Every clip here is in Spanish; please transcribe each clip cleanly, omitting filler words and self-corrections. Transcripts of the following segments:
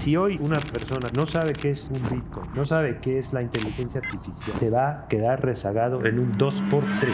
Si hoy una persona no sabe qué es un Bitcoin, no sabe qué es la inteligencia artificial, se va a quedar rezagado en un 2x3.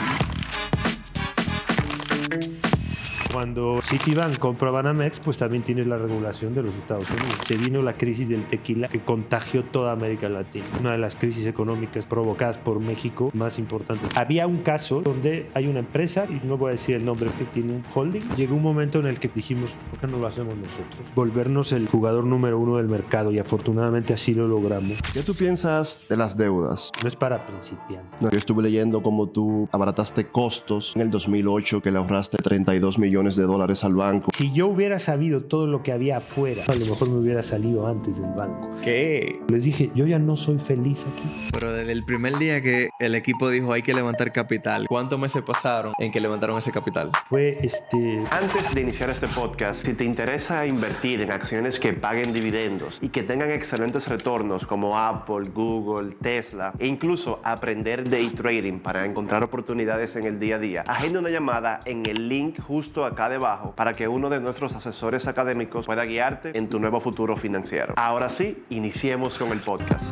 Cuando Citibank compra Banamex, pues también tienes la regulación de los Estados Unidos. Se vino la crisis del tequila que contagió toda América Latina. Una de las crisis económicas provocadas por México más importantes. Había un caso donde hay una empresa, y no voy a decir el nombre, que tiene un holding. Llegó un momento en el que dijimos, ¿por qué no lo hacemos nosotros? Volvernos el jugador número uno del mercado, y afortunadamente así lo logramos. ¿Qué tú piensas de las deudas? No es para principiantes. Yo estuve leyendo cómo tú abarataste costos en el 2008, que le ahorraste $32 millones al banco. Si yo hubiera sabido todo lo que había afuera, a lo mejor me hubiera salido antes del banco. ¿Qué? Les dije, yo ya no soy feliz aquí. Pero desde el primer día que el equipo dijo hay que levantar capital, ¿cuántos meses pasaron en que levantaron ese capital? Fue Antes de iniciar este podcast, si te interesa invertir en acciones que paguen dividendos y que tengan excelentes retornos como Apple, Google, Tesla, e incluso aprender day trading para encontrar oportunidades en el día a día, agenda una llamada en el link justo acá debajo para que uno de nuestros asesores académicos pueda guiarte en tu nuevo futuro financiero. Ahora sí, iniciemos con el podcast.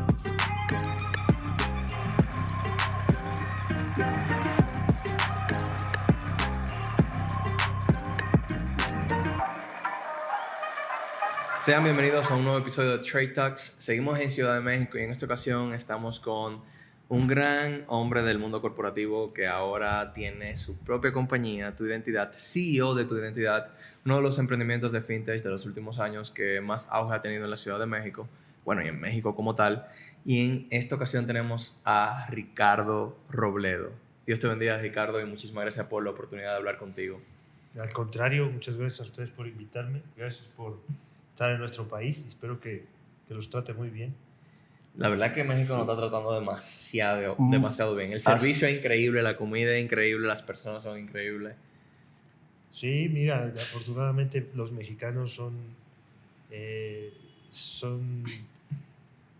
Sean bienvenidos a un nuevo episodio de Trade Talks. Seguimos en Ciudad de México y en esta ocasión estamos con un gran hombre del mundo corporativo que ahora tiene su propia compañía, Tu Identidad, CEO de Tu Identidad, uno de los emprendimientos de fintech de los últimos años que más auge ha tenido en la Ciudad de México, bueno, y en México como tal. Y en esta ocasión tenemos a Ricardo Robledo. Dios te bendiga, Ricardo, y muchísimas gracias por la oportunidad de hablar contigo. Al contrario, muchas gracias a ustedes por invitarme, gracias por estar en nuestro país, espero que los trate muy bien. La verdad que México nos está tratando demasiado bien. El servicio es increíble, la comida es increíble, las personas son increíbles. Sí, mira, afortunadamente los mexicanos son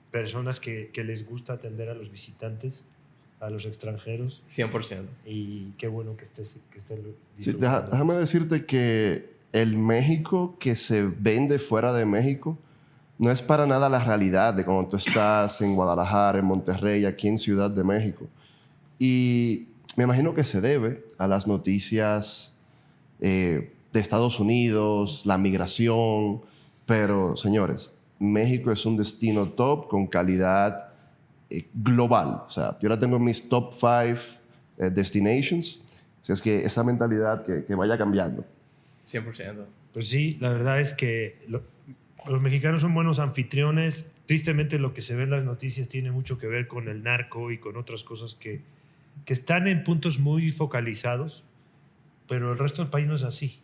personas que les gusta atender a los visitantes, a los extranjeros. 100%. Y qué bueno que estén Sí, déjame decirte que el México que se vende fuera de México no es para nada la realidad de cuando tú estás en Guadalajara, en Monterrey, aquí en Ciudad de México. Y me imagino que se debe a las noticias de Estados Unidos, la migración. Pero, señores, México es un destino top con calidad global. O sea, yo ahora tengo mis top 5 destinations. Así es que esa mentalidad que vaya cambiando. 100%. Pues sí, la verdad es que los mexicanos son buenos anfitriones. Tristemente lo que se ve en las noticias tiene mucho que ver con el narco y con otras cosas que están en puntos muy focalizados, pero el resto del país no es así.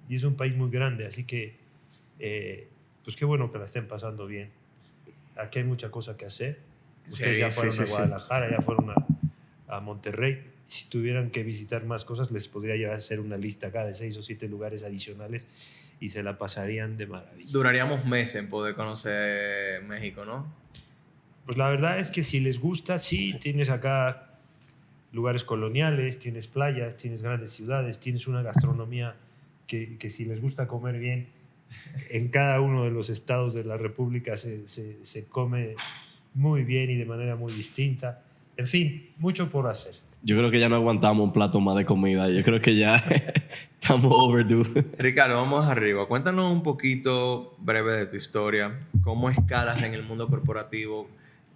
Y es un país muy grande, así que pues qué bueno que la estén pasando bien. Aquí hay mucha cosa que hacer. Ustedes ya fueron a Guadalajara, ya fueron a Monterrey. Si tuvieran que visitar más cosas, les podría llevar a hacer una lista acá de 6 o 7 lugares adicionales y se la pasarían de maravilla. Duraríamos meses en poder conocer México, ¿no? Pues la verdad es que si les gusta, sí, tienes acá lugares coloniales, tienes playas, tienes grandes ciudades, tienes una gastronomía que si les gusta comer bien, en cada uno de los estados de la República se come muy bien y de manera muy distinta. En fin, mucho por hacer. Yo creo que ya no aguantamos un plato más de comida. Yo creo que ya estamos overdue. Ricardo, vamos arriba. Cuéntanos un poquito breve de tu historia. ¿Cómo escalas en el mundo corporativo?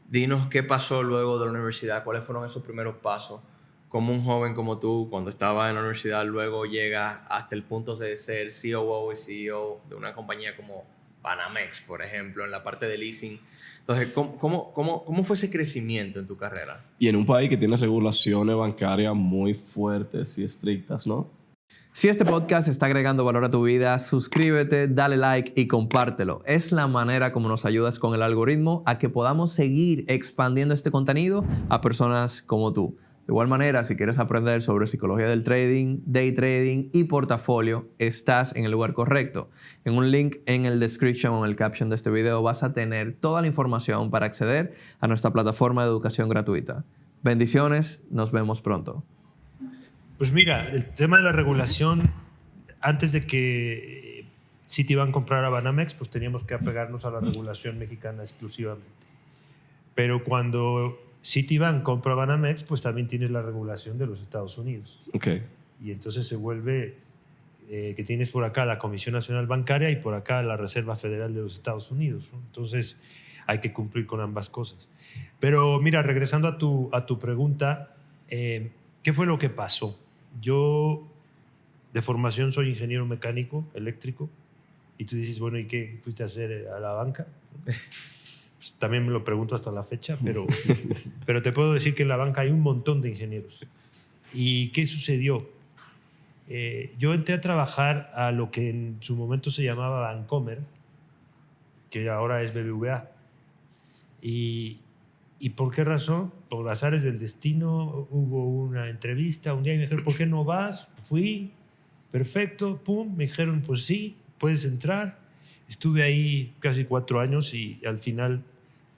Dinos qué pasó luego de la universidad. ¿Cuáles fueron esos primeros pasos? Como un joven como tú, cuando estaba en la universidad, luego llega hasta el punto de ser COO y CEO de una compañía como Banamex, por ejemplo, en la parte de leasing. Entonces, ¿cómo fue ese crecimiento en tu carrera? Y en un país que tiene regulaciones bancarias muy fuertes y estrictas, ¿no? Si este podcast está agregando valor a tu vida, suscríbete, dale like y compártelo. Es la manera como nos ayudas con el algoritmo a que podamos seguir expandiendo este contenido a personas como tú. De igual manera, si quieres aprender sobre psicología del trading, day trading y portafolio, estás en el lugar correcto. En un link en el description o en el caption de este video vas a tener toda la información para acceder a nuestra plataforma de educación gratuita. Bendiciones, nos vemos pronto. Pues mira, el tema de la regulación, antes de que Citibank comprara Banamex, pues teníamos que apegarnos a la regulación mexicana exclusivamente. Pero cuando Citibank compra Banamex, pues también tienes la regulación de los Estados Unidos. Ok. Y entonces se vuelve que tienes por acá la Comisión Nacional Bancaria y por acá la Reserva Federal de los Estados Unidos, ¿no? Entonces hay que cumplir con ambas cosas. Pero mira, regresando a tu pregunta, ¿qué fue lo que pasó? Yo de formación soy ingeniero mecánico, eléctrico, y tú dices, bueno, ¿y qué fuiste a hacer a la banca? Pues también me lo pregunto hasta la fecha, pero te puedo decir que en la banca hay un montón de ingenieros. ¿Y qué sucedió? Yo entré a trabajar a lo que en su momento se llamaba Bancomer, que ahora es BBVA. ¿Y por qué razón? Por azares del destino, hubo una entrevista un día y me dijeron, ¿por qué no vas? Fui, perfecto, pum, me dijeron, pues sí, puedes entrar. Estuve ahí casi 4 años y al final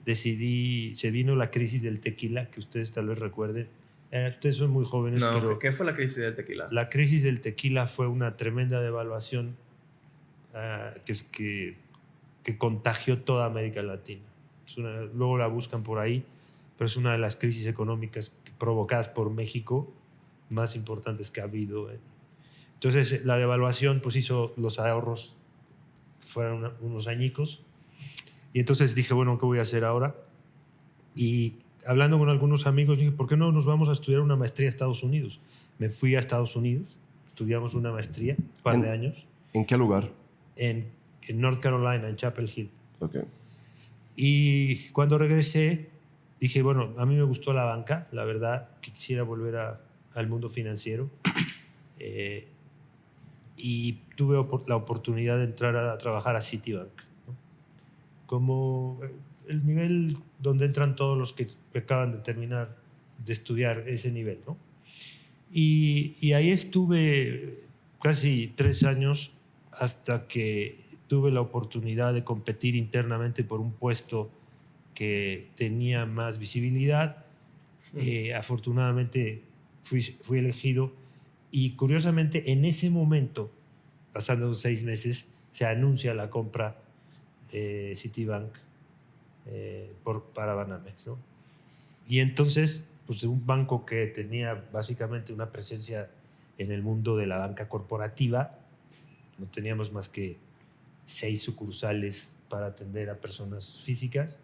se vino la crisis del tequila, que ustedes tal vez recuerden. Ustedes son muy jóvenes, No, pero ¿qué fue la crisis del tequila? la crisis del tequila fue una tremenda devaluación que contagió toda América Latina. Luego la buscan por ahí, pero es una de las crisis económicas provocadas por México más importantes que ha habido. Entonces, la devaluación pues hizo los ahorros que fueran unos añicos. Y entonces dije, bueno, ¿qué voy a hacer ahora? Y hablando con algunos amigos, dije, ¿por qué no nos vamos a estudiar una maestría a Estados Unidos? Me fui a Estados Unidos, estudiamos una maestría, un par de años. ¿En qué lugar? En North Carolina, en Chapel Hill. Ok. Y cuando regresé, dije, bueno, a mí me gustó la banca, la verdad, quisiera volver al mundo financiero. Y tuve la oportunidad de entrar a trabajar a Citibank, ¿no? Como el nivel donde entran todos los que acaban de terminar de estudiar ese nivel, ¿no? Y ahí estuve casi 3 años hasta que tuve la oportunidad de competir internamente por un puesto que tenía más visibilidad. Afortunadamente fui elegido y curiosamente en ese momento, pasando 6 meses, se anuncia la compra de Citibank para Banamex, ¿no? Y entonces, pues un banco que tenía básicamente una presencia en el mundo de la banca corporativa, no teníamos más que 6 sucursales para atender a personas físicas,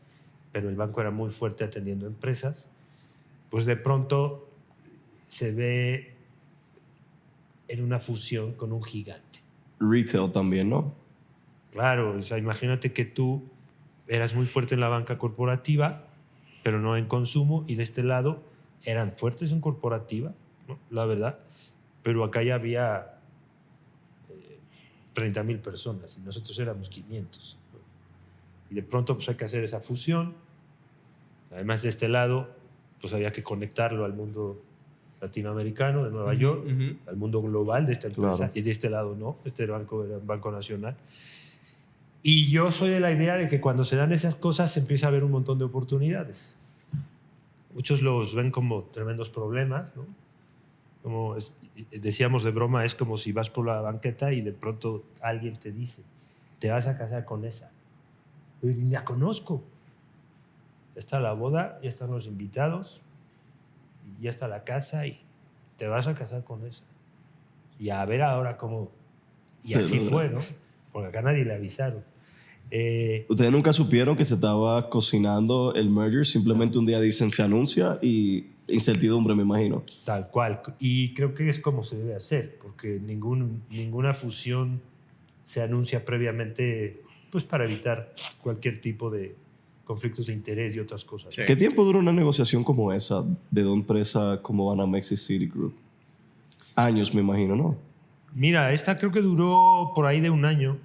pero el banco era muy fuerte atendiendo empresas, pues de pronto se ve en una fusión con un gigante. Retail también, ¿no? Claro, o sea, imagínate que tú eras muy fuerte en la banca corporativa, pero no en consumo, y de este lado eran fuertes en corporativa, ¿no? La verdad, pero acá ya había 30,000 personas y nosotros éramos 500, ¿no? Y de pronto pues hay que hacer esa fusión. Además de este lado, pues había que conectarlo al mundo latinoamericano de Nueva York, al mundo global de esta empresa, Claro. y de este lado no, este banco era un banco nacional. Y yo soy de la idea de que cuando se dan esas cosas se empieza a ver un montón de oportunidades. Muchos los ven como tremendos problemas, ¿no? Como decíamos de broma, es como si vas por la banqueta y de pronto alguien te dice, te vas a casar con esa. Y ni la conozco. Ya está la boda, ya están los invitados, ya está la casa y te vas a casar con esa. Y a ver ahora cómo... Y Sí, así ¿verdad? fue, ¿no? Porque acá nadie le avisaron. Ustedes nunca supieron que se estaba cocinando el merger, simplemente un día dicen se anuncia y incertidumbre, me imagino. Tal cual. Y creo que es como se debe hacer, porque ninguna fusión se anuncia previamente, pues para evitar cualquier tipo de conflictos de interés y otras cosas. Sí. ¿Qué tiempo dura una negociación como esa de dos empresas como Banamex y Citigroup? Años, me imagino, ¿no? Mira, esta creo que duró por ahí de 1 año.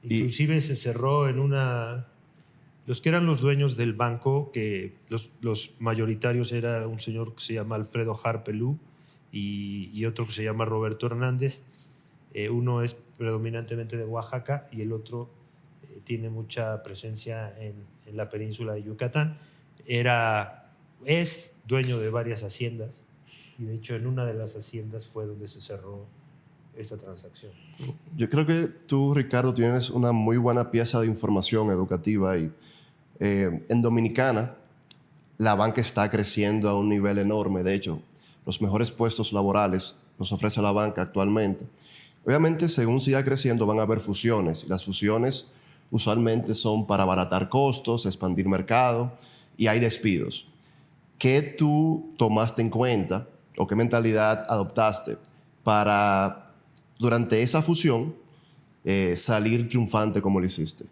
Inclusive se cerró en una... Los que eran los dueños del banco, que los mayoritarios era un señor que se llama Alfredo Harpelú y otro que se llama Roberto Hernández. Uno es predominantemente de Oaxaca y el otro tiene mucha presencia en la península de Yucatán. Es dueño de varias haciendas y de hecho en una de las haciendas fue donde se cerró esta transacción. Yo creo que tú, Ricardo, tienes una muy buena pieza de información educativa y en Dominicana la banca está creciendo a un nivel enorme. De hecho, los mejores puestos laborales los ofrece la banca actualmente. Obviamente, según siga creciendo, van a haber fusiones. Y las fusiones usualmente son para abaratar costos, expandir mercado y hay despidos. ¿Qué tú tomaste en cuenta o qué mentalidad adoptaste para, durante esa fusión, salir triunfante como lo hiciste?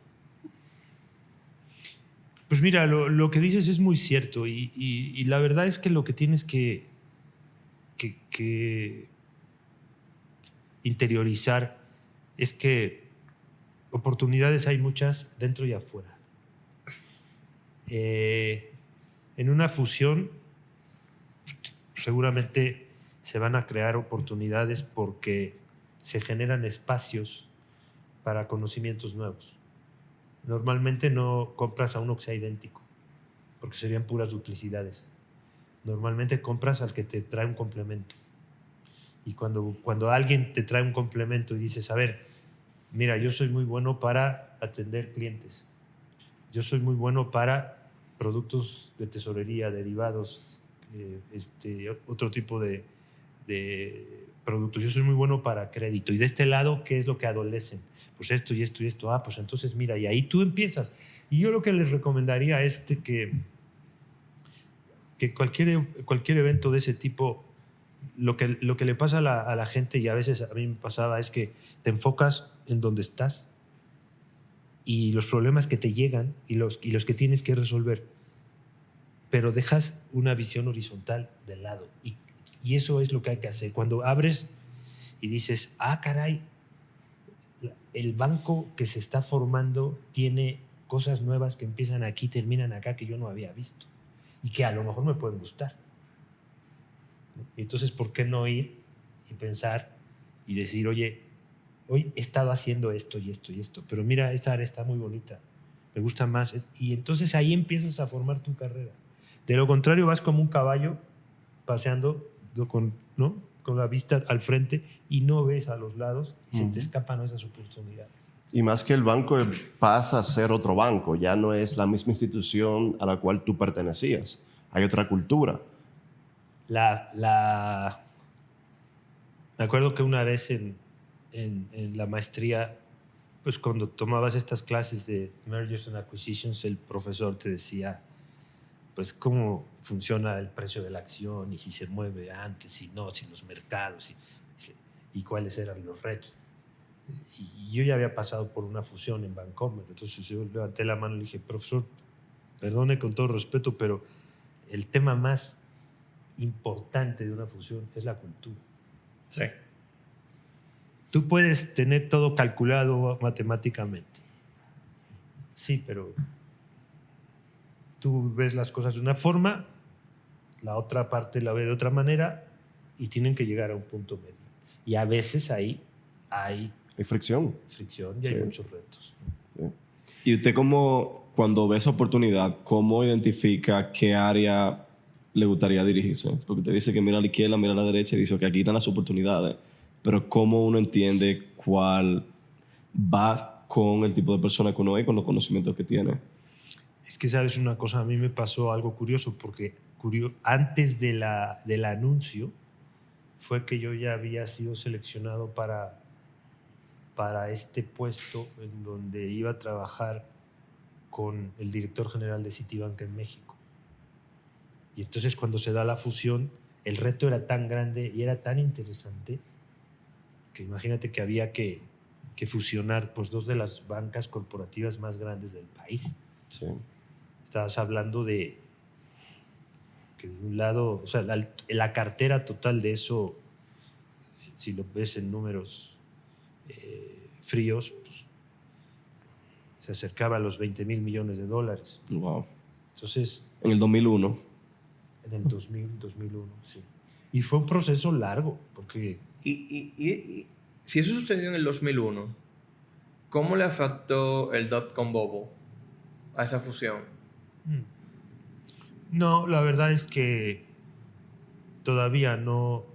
Pues mira, lo que dices es muy cierto y la verdad es que lo que tienes que interiorizar es que oportunidades hay muchas dentro y afuera. En una fusión seguramente se van a crear oportunidades porque se generan espacios para conocimientos nuevos. Normalmente no compras a uno que sea idéntico, porque serían puras duplicidades. Normalmente compras al que te trae un complemento. Y cuando alguien te trae un complemento y dices, a ver, mira, yo soy muy bueno para atender clientes. Yo soy muy bueno para productos de tesorería, derivados, otro tipo de productos. Yo soy muy bueno para crédito. Y de este lado, ¿qué es lo que adolecen? Pues esto y esto y esto. Ah, pues entonces mira, y ahí tú empiezas. Y yo lo que les recomendaría es que cualquier evento de ese tipo, lo que le pasa a la gente, y a veces a mí me pasaba, es que te enfocas en donde estás y los problemas que te llegan y los que tienes que resolver, pero dejas una visión horizontal de lado. Y eso es lo que hay que hacer. Cuando abres y dices, ah, caray, el banco que se está formando tiene cosas nuevas que empiezan aquí, terminan acá, que yo no había visto y que a lo mejor me pueden gustar. Y entonces, ¿por qué no ir y pensar y decir, oye, hoy he estado haciendo esto y esto y esto, pero mira, esta área está muy bonita, me gusta más? Y entonces ahí empiezas a formar tu carrera. De lo contrario, vas como un caballo paseando ¿no? con la vista al frente y no ves a los lados, y se te escapan esas oportunidades. Y más que el banco pasa a ser otro banco, ya no es la misma institución a la cual tú pertenecías. Hay otra cultura. Me acuerdo que una vez en la maestría, pues cuando tomabas estas clases de Mergers and Acquisitions, el profesor te decía, pues cómo funciona el precio de la acción y si se mueve antes, si no, si los mercados y cuáles eran los retos. Y yo ya había pasado por una fusión en Bancomer, entonces yo levanté la mano y le dije, profesor, perdone con todo respeto, pero el tema más importante de una fusión es la cultura. Sí. Tú puedes tener todo calculado matemáticamente. Sí, pero tú ves las cosas de una forma, la otra parte la ve de otra manera y tienen que llegar a un punto medio. Y a veces ahí hay fricción y hay muchos retos. Sí. Y usted, cuando ve esa oportunidad, ¿cómo identifica qué área le gustaría dirigirse? Porque usted dice que mira a la izquierda, mira a la derecha y dice que aquí están las oportunidades, pero ¿cómo uno entiende cuál va con el tipo de persona que uno es, con los conocimientos que tiene? Es que, ¿sabes una cosa? A mí me pasó algo curioso, porque antes del anuncio fue que yo ya había sido seleccionado para este puesto en donde iba a trabajar con el director general de Citibank en México. Y entonces cuando se da la fusión, el reto era tan grande y era tan interesante que imagínate que había que fusionar pues, dos de las bancas corporativas más grandes del país. Sí. Estabas hablando de que de un lado, o sea, la cartera total de eso, si lo ves en números fríos, pues, se acercaba a los $20,000 millones. Wow. Entonces, En el 2001. en el 2001, sí. Y fue un proceso largo, porque... Y si eso sucedió en el 2001, ¿cómo le afectó el dot-com bubble a esa fusión? No, la verdad es que todavía no...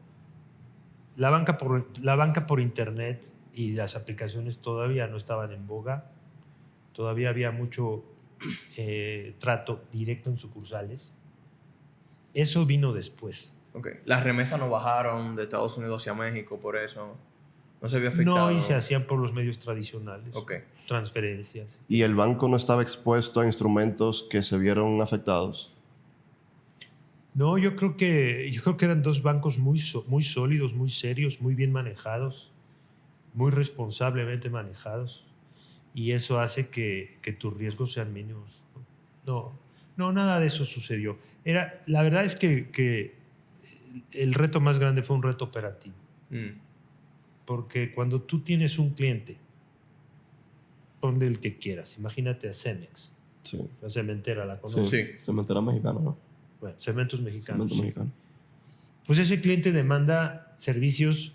la banca por internet y las aplicaciones todavía no estaban en boga. Todavía había mucho trato directo en sucursales. Eso vino después. Okay. Las remesas no bajaron de Estados Unidos hacia México por eso. No se había afectado. No, y se hacían por los medios tradicionales. Okay. Transferencias. ¿Y el banco no estaba expuesto a instrumentos que se vieron afectados? No, yo creo que eran dos bancos muy sólidos, muy serios, muy bien manejados, muy responsablemente manejados. Y eso hace que tus riesgos sean mínimos. No, nada de eso sucedió. La verdad es que el reto más grande fue un reto operativo. Porque cuando tú tienes un cliente, ponle el que quieras, imagínate a Cemex, Sí. la cementera, ¿la conoces? Sí. Cementera mexicana, ¿no? Bueno, Cementos Mexicanos. Cemento mexicano. Pues ese cliente demanda servicios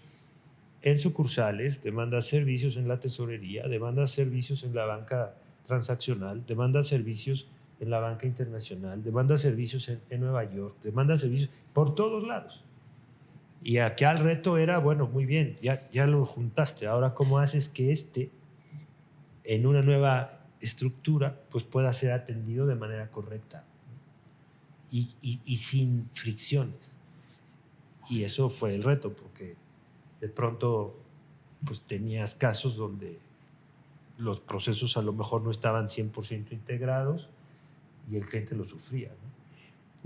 en sucursales, demanda servicios en la tesorería, demanda servicios en la banca transaccional, demanda servicios en la banca internacional, demanda servicios en Nueva York, demanda servicios por todos lados. Y aquí el reto era, bueno, muy bien, ya lo juntaste, ahora ¿cómo haces que en una nueva estructura pues pueda ser atendido de manera correcta y sin fricciones? Y eso fue el reto, porque de pronto pues tenías casos donde los procesos a lo mejor no estaban 100% integrados y el cliente lo sufría, ¿no?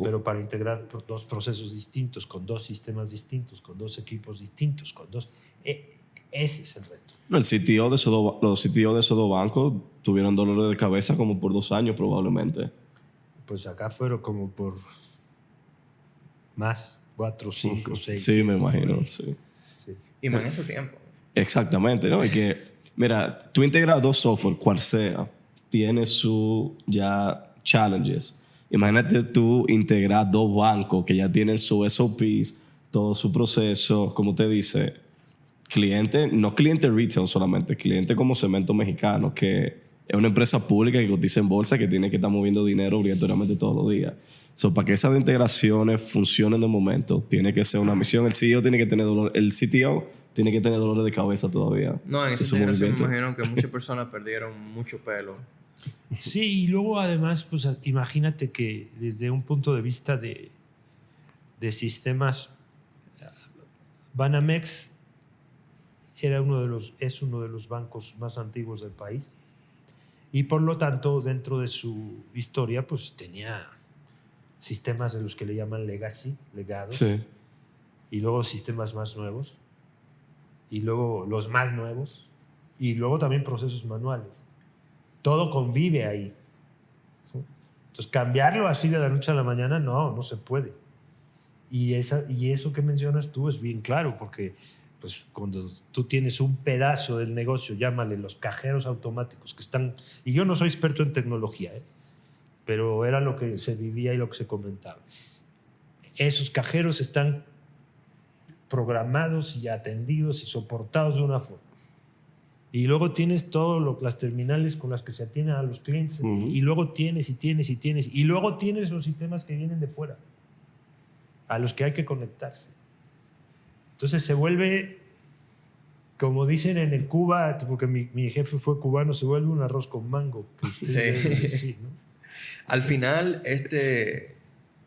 Pero para integrar dos procesos distintos, con dos sistemas distintos, con dos equipos distintos, ese es el reto. Los CTO de esos dos bancos tuvieron dolores de cabeza como por 2 años probablemente. Pues acá fueron como por más, 4, 5, 6. Sí, me imagino, sí. Y más en ese tiempo. Exactamente, ¿no? Y que, mira, tú integras 2 software, cual sea, tiene su ya challenges. Imagínate tú integrar 2 bancos que ya tienen su SOPs, todo su proceso, como te dice, cliente, no cliente retail solamente, cliente como Cemento Mexicano, que es una empresa pública que cotiza en bolsa, que tiene que estar moviendo dinero obligatoriamente todos los días. Para que esas integraciones funcionen de momento, tiene que ser una misión. El CTO tiene que tener dolores de cabeza todavía. No, en esa integración me imagino que muchas personas perdieron mucho pelo. Sí, y luego además, pues imagínate que desde un punto de vista de sistemas, Banamex es uno de los bancos más antiguos del país y por lo tanto dentro de su historia pues tenía sistemas de los que le llaman legacy, legados, Sí. y luego sistemas más nuevos y luego los más nuevos y luego también procesos manuales. Todo convive ahí. ¿Sí? Entonces, cambiarlo así de la noche a la mañana, no se puede. Y eso que mencionas tú es bien claro, porque pues, cuando tú tienes un pedazo del negocio, llámale los cajeros automáticos, que están... Y yo no soy experto en tecnología, pero era lo que se vivía y lo que se comentaba. Esos cajeros están programados y atendidos y soportados de una forma. Y luego tienes todas las terminales con las que se atienden a los clientes. Y luego tienes. Y luego tienes los sistemas que vienen de fuera, a los que hay que conectarse. Entonces se vuelve, como dicen en Cuba, porque mi jefe fue cubano, se vuelve un arroz con mango. Que ustedes deben decir, ¿no? Al final,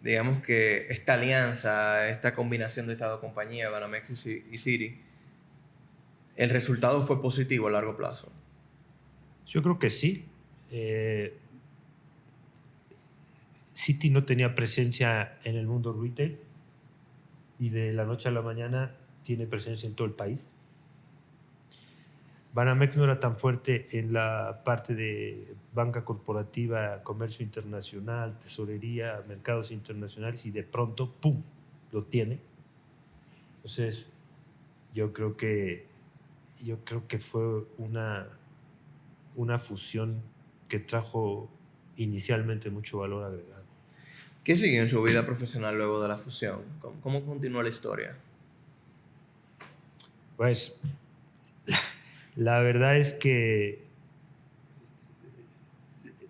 digamos que esta alianza, esta combinación de estas dos compañías, Banamex y Citi, ¿el resultado fue positivo a largo plazo? Yo creo que sí. Citi no tenía presencia en el mundo retail y de la noche a la mañana tiene presencia en todo el país. Banamex no era tan fuerte en la parte de banca corporativa, comercio internacional, tesorería, mercados internacionales y de pronto, ¡pum!, lo tiene. Entonces, yo creo que fue una fusión que trajo inicialmente mucho valor agregado. ¿Qué siguió en su vida profesional luego de la fusión? ¿Cómo continuó la historia? Pues la verdad es que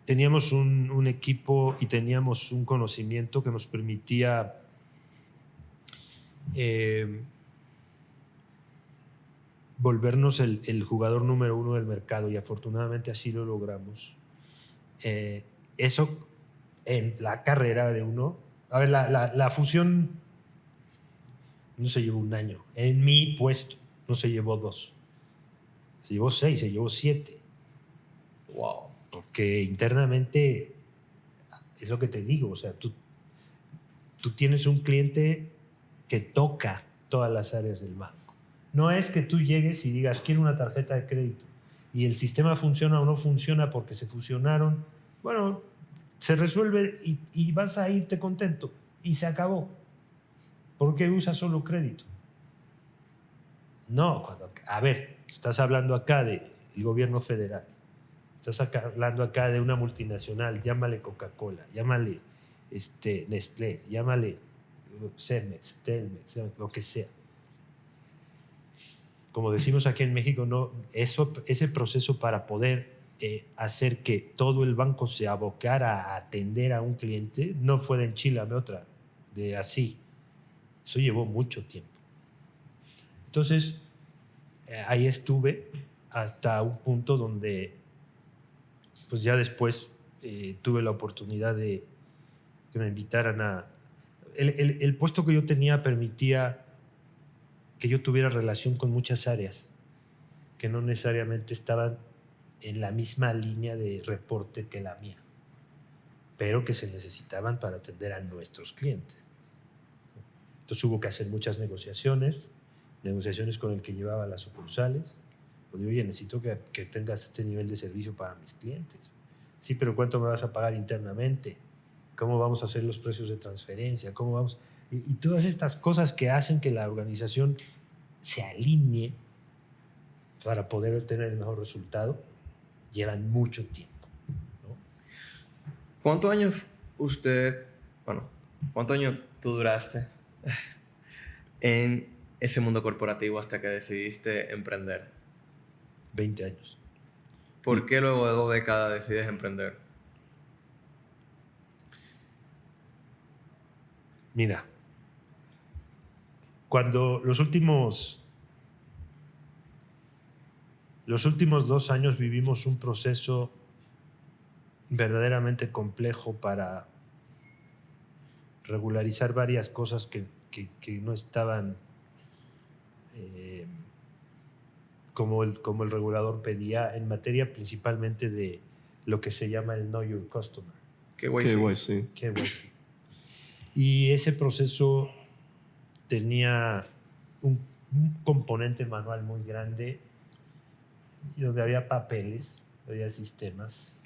teníamos un equipo y teníamos un conocimiento que nos permitía volvernos el jugador número uno del mercado, y afortunadamente así lo logramos. Eso en la carrera de uno. A ver, la fusión no se llevó un año. En mi puesto no se llevó 2. Se llevó 6, se llevó 7. Wow. Porque internamente es lo que te digo. O sea, tú tienes un cliente que toca todas las áreas del banco. No es que tú llegues y digas, quiero una tarjeta de crédito, y el sistema funciona o no funciona porque se fusionaron. Bueno, se resuelve y vas a irte contento y se acabó. ¿Por qué usas solo crédito? No, a ver, estás hablando acá del gobierno federal, estás hablando acá de una multinacional, llámale Coca-Cola, llámale Nestlé, llámale Cemex, Telmex, lo que sea. Como decimos aquí en México, no, ese proceso para poder hacer que todo el banco se abocara a atender a un cliente no fue de enchilame otra, de así. Eso llevó mucho tiempo. Entonces, ahí estuve hasta un punto donde, pues ya después tuve la oportunidad de que me invitaran a... El puesto que yo tenía permitía que yo tuviera relación con muchas áreas que no necesariamente estaban en la misma línea de reporte que la mía, pero que se necesitaban para atender a nuestros clientes. Entonces hubo que hacer muchas negociaciones con el que llevaba las sucursales. Pues digo, oye, necesito que tengas este nivel de servicio para mis clientes. Sí, pero ¿cuánto me vas a pagar internamente? ¿Cómo vamos a hacer los precios de transferencia? ¿Cómo vamos? Y todas estas cosas que hacen que la organización se alinee para poder obtener el mejor resultado llevan mucho tiempo, ¿no? ¿Cuántos años cuántos años tú duraste en ese mundo corporativo hasta que decidiste emprender? 20 años. ¿Por qué luego de 2 décadas decides emprender? Mira, cuando los últimos 2 años vivimos un proceso verdaderamente complejo para regularizar varias cosas que no estaban como el regulador pedía, en materia principalmente de lo que se llama el Know Your Customer. KYC. KYC. Y ese proceso tenía un componente manual muy grande, y donde había papeles, había sistemas,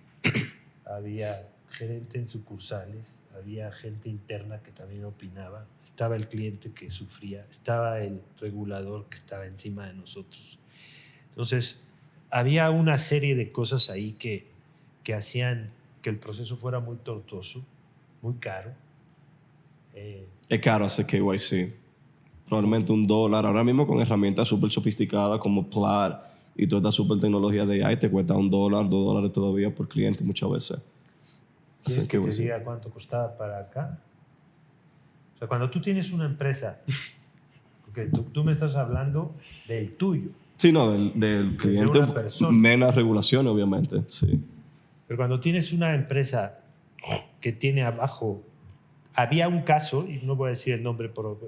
había gerente en sucursales, había gente interna que también opinaba, estaba el cliente que sufría, estaba el regulador que estaba encima de nosotros. Entonces, había una serie de cosas ahí que hacían que el proceso fuera muy tortuoso, muy caro. Es caro hacer KYC. Probablemente $1. Ahora mismo con herramientas súper sofisticadas como Plaid y toda esta súper tecnología de AI te cuesta $1, $2 todavía por cliente muchas veces. ¿Quieres que te diga cuánto costaba para acá? O sea, cuando tú tienes una empresa, porque tú me estás hablando del tuyo. Sí, no, del cliente. una persona. Menos regulación, obviamente, sí. Pero cuando tienes una empresa que tiene abajo... Había un caso, y no voy a decir el nombre, pero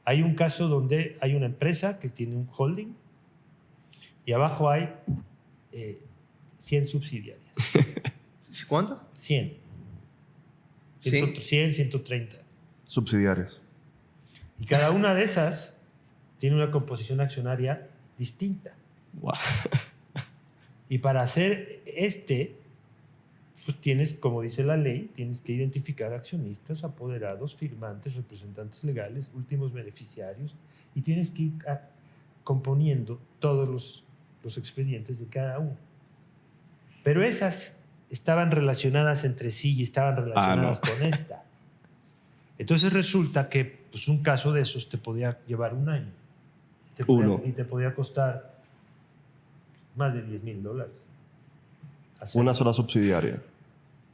hay un caso donde hay una empresa que tiene un holding y abajo hay 100 subsidiarias. ¿Cuánto? 100. 100, 130. Subsidiarias. Y cada una de esas tiene una composición accionaria distinta. Wow. Y para hacer pues tienes, como dice la ley, tienes que identificar accionistas, apoderados, firmantes, representantes legales, últimos beneficiarios, y tienes que ir componiendo todos los expedientes de cada uno. Pero esas estaban relacionadas entre sí y estaban relacionadas con esta. Entonces resulta que pues, un caso de esos te podía llevar un año. Y te podía costar más de $10,000. Una sola subsidiaria.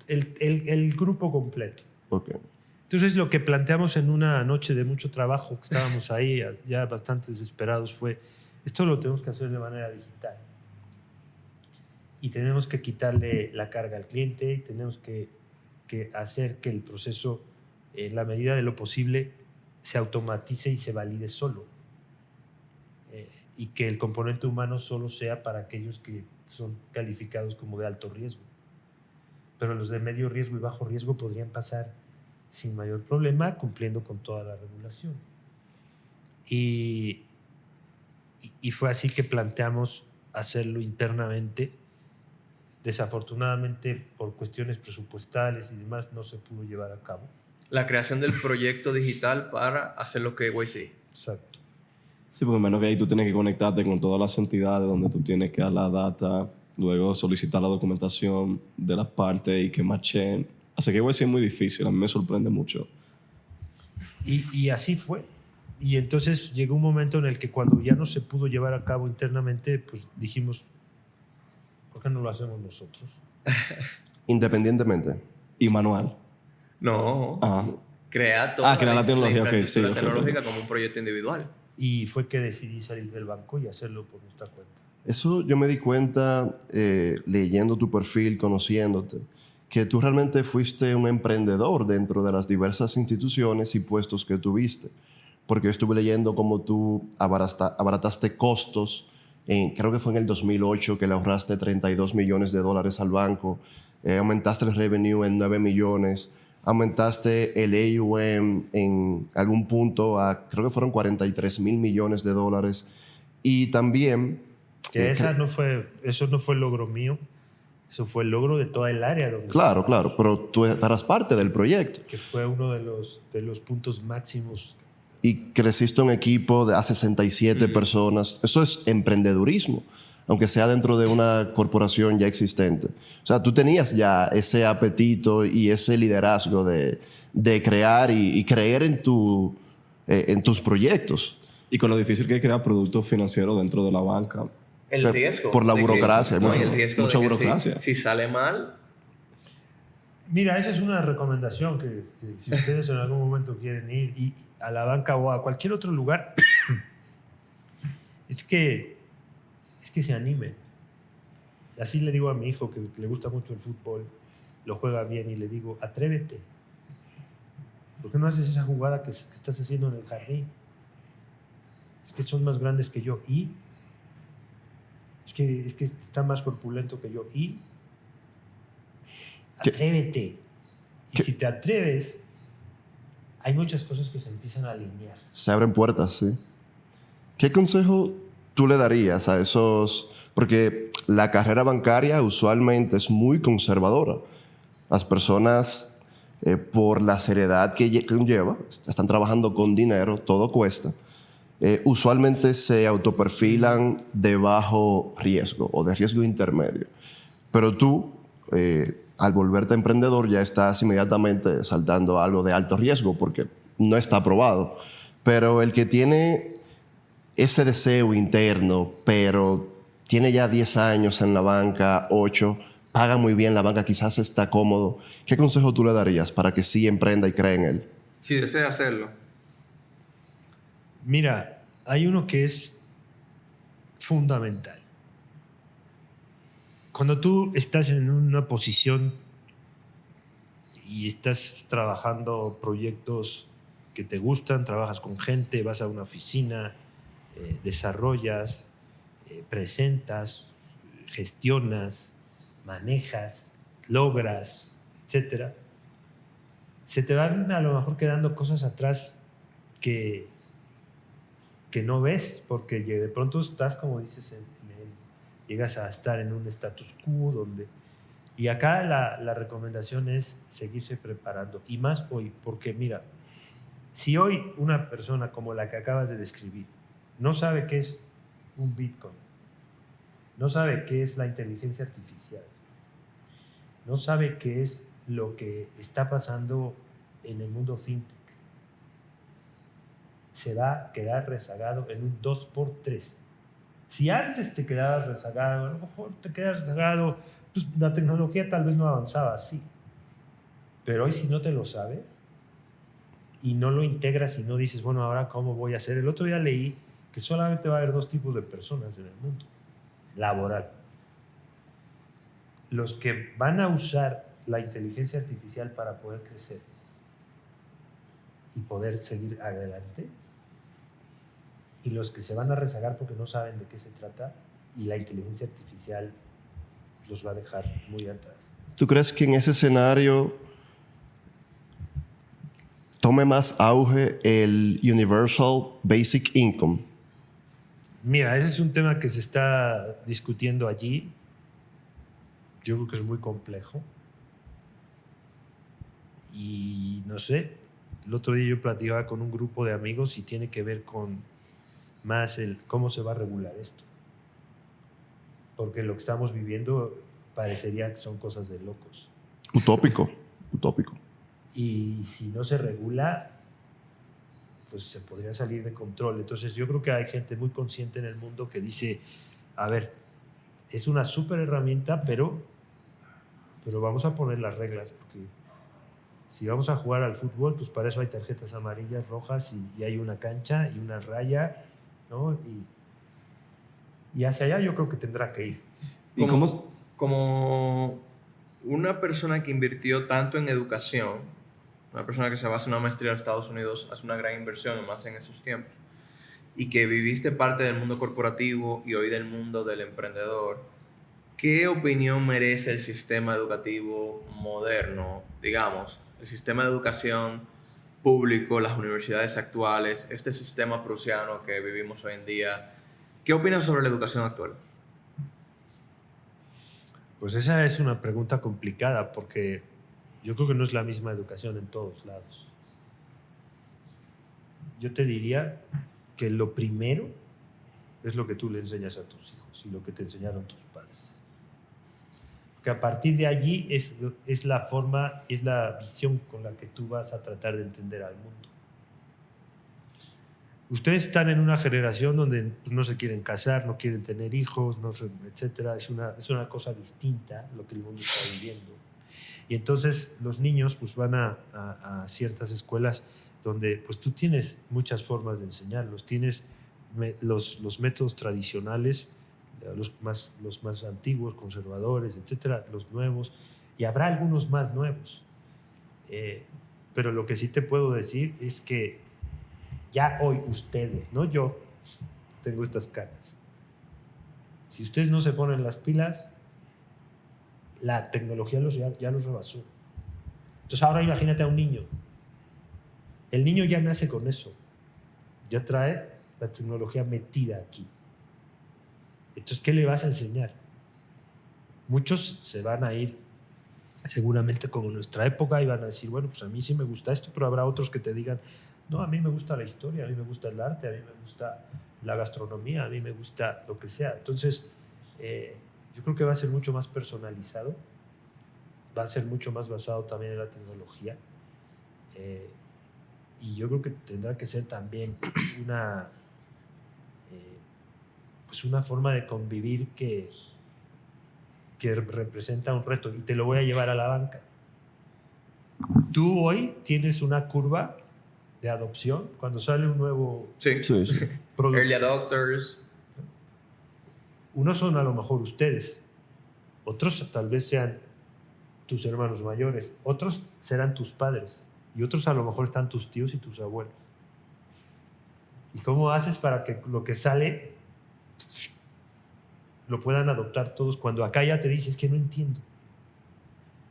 El grupo completo. Ok. Entonces lo que planteamos en una noche de mucho trabajo, que estábamos ahí ya bastante desesperados, fue, Esto lo tenemos que hacer de manera digital. Y tenemos que quitarle la carga al cliente y tenemos que hacer que el proceso, en la medida de lo posible, se automatice y se valide solo. Y que el componente humano solo sea para aquellos que son calificados como de alto riesgo. Pero los de medio riesgo y bajo riesgo podrían pasar sin mayor problema, cumpliendo con toda la regulación. Y fue así que planteamos hacerlo internamente. Desafortunadamente, por cuestiones presupuestales y demás, no se pudo llevar a cabo. La creación del proyecto digital para hacer lo que YC. Exacto. Sí, porque menos que ahí tú tienes que conectarte con todas las entidades donde tú tienes que dar la data, luego solicitar la documentación de las partes y que machen. Así que YC es muy difícil, a mí me sorprende mucho. Y así fue. Y entonces llegó un momento en el que cuando ya no se pudo llevar a cabo internamente, pues dijimos, ¿por qué no lo hacemos nosotros? Independientemente. Y manual. No. Ajá. Crea toda Crea la tecnología, ok, infraestructura sí, ok. tecnológica como un proyecto individual. Y fue que decidí salir del banco y hacerlo por nuestra cuenta. Eso yo me di cuenta leyendo tu perfil, conociéndote, que tú realmente fuiste un emprendedor dentro de las diversas instituciones y puestos que tuviste. Porque yo estuve leyendo cómo tú abarataste costos, creo que fue en el 2008 que le ahorraste $32 millones al banco, aumentaste el revenue en 9 millones, aumentaste el AUM en algún punto a, creo que fueron $43 mil millones, y también... Que eso no fue el logro mío, eso fue el logro de toda el área. Donde Claro, pero tú eras parte del proyecto. Que fue uno de los puntos máximos. Y creciste un equipo de a 67 personas. Eso es emprendedurismo, aunque sea dentro de una corporación ya existente. O sea, tú tenías ya ese apetito y ese liderazgo de crear y creer en tus proyectos. Y con lo difícil que es crear productos financieros dentro de la banca. El riesgo. Por la de que- burocracia. no, y mucho- el riesgo mucha de que burocracia. Si sale mal, Mira, esa es una recomendación que si ustedes en algún momento quieren ir a la banca o a cualquier otro lugar, es que se animen. Así le digo a mi hijo que le gusta mucho el fútbol, lo juega bien y le digo, atrévete. ¿Por qué no haces esa jugada que estás haciendo en el jardín? Es que son más grandes que yo y es que está más corpulento que yo y atrévete. Y si te atreves, hay muchas cosas que se empiezan a alinear. Se abren puertas, sí. ¿Qué consejo tú le darías a esos? Porque la carrera bancaria usualmente es muy conservadora. Las personas, por la seriedad que conlleva, están trabajando con dinero, todo cuesta. Usualmente se autoperfilan de bajo riesgo o de riesgo intermedio. Pero tú, al volverte emprendedor, ya estás inmediatamente saltando a algo de alto riesgo porque no está aprobado. Pero el que tiene ese deseo interno, pero tiene ya 10 años en la banca, 8, paga muy bien la banca, quizás está cómodo, ¿qué consejo tú le darías para que sí emprenda y cree en él? si desea hacerlo. Mira, hay uno que es fundamental. Cuando tú estás en una posición y estás trabajando proyectos que te gustan, trabajas con gente, vas a una oficina, desarrollas, presentas, gestionas, manejas, logras, etc. Se te van a lo mejor quedando cosas atrás que no ves, porque de pronto estás, como dices, llegas a estar en un status quo donde... Y acá la recomendación es seguirse preparando, y más hoy, porque mira, si hoy una persona como la que acabas de describir no sabe qué es un Bitcoin, no sabe qué es la inteligencia artificial, no sabe qué es lo que está pasando en el mundo fintech, se va a quedar rezagado en un 2x3. Si antes te quedabas rezagado, a lo mejor te quedas rezagado, pues la tecnología tal vez no avanzaba así. Pero hoy si no te lo sabes y no lo integras y no dices, bueno, ahora ¿cómo voy a hacer? El otro día leí que solamente va a haber dos tipos de personas en el mundo laboral. Los que van a usar la inteligencia artificial para poder crecer y poder seguir adelante, y los que se van a rezagar porque no saben de qué se trata y la inteligencia artificial los va a dejar muy atrás. ¿Tú crees que en ese escenario tome más auge el Universal Basic Income? Mira, ese es un tema que se está discutiendo allí. Yo creo que es muy complejo. Y no sé, el otro día yo platicaba con un grupo de amigos y tiene que ver con más el cómo se va a regular esto. Porque lo que estamos viviendo parecería que son cosas de locos. Utópico. Y si no se regula, pues se podría salir de control. Entonces yo creo que hay gente muy consciente en el mundo que dice, a ver, es una súper herramienta, pero vamos a poner las reglas, porque si vamos a jugar al fútbol, pues para eso hay tarjetas amarillas, rojas, y hay una cancha y una raya, ¿no? Y hacia allá yo creo que tendrá que ir. ¿Y cómo? Como una persona que invirtió tanto en educación, una persona que se va a hacer una maestría en Estados Unidos, hace una gran inversión, más en esos tiempos, y que viviste parte del mundo corporativo y hoy del mundo del emprendedor, ¿qué opinión merece el sistema educativo moderno, digamos, el sistema de educación público, las universidades actuales, este sistema prusiano que vivimos hoy en día? ¿Qué opinas sobre la educación actual? Pues esa es una pregunta complicada, porque yo creo que no es la misma educación en todos lados. Yo te diría que lo primero es lo que tú le enseñas a tus hijos y lo que te enseñaron tus padres. Que a partir de allí es la forma, es la visión con la que tú vas a tratar de entender al mundo. Ustedes están en una generación donde no se quieren casar, no quieren tener hijos, no sé, etcétera. Es una cosa distinta lo que el mundo está viviendo. Y entonces los niños pues, van a ciertas escuelas donde pues, tú tienes muchas formas de enseñarlos. Tienes los métodos tradicionales, los más antiguos, conservadores, etcétera, los nuevos, y habrá algunos más nuevos. Pero lo que sí te puedo decir es que ya hoy ustedes, no yo, tengo estas caras. Si ustedes no se ponen las pilas, la tecnología ya los rebasó. Entonces ahora imagínate a un niño. El niño ya nace con eso. Ya trae la tecnología metida aquí. Entonces, ¿qué le vas a enseñar? Muchos se van a ir, seguramente como en nuestra época, y van a decir, bueno, pues a mí sí me gusta esto, pero habrá otros que te digan, no, a mí me gusta la historia, a mí me gusta el arte, a mí me gusta la gastronomía, a mí me gusta lo que sea. Entonces, yo creo que va a ser mucho más personalizado, va a ser mucho más basado también en la tecnología, y yo creo que tendrá que ser también pues una forma de convivir que representa un reto, y te lo voy a llevar a la banca. Tú hoy tienes una curva de adopción cuando sale un nuevo producto. Early adopters. Unos son a lo mejor ustedes, otros tal vez sean tus hermanos mayores, otros serán tus padres, y otros a lo mejor están tus tíos y tus abuelos. ¿Y cómo haces para que lo que sale lo puedan adoptar todos cuando acá ya te dices que no entiendo?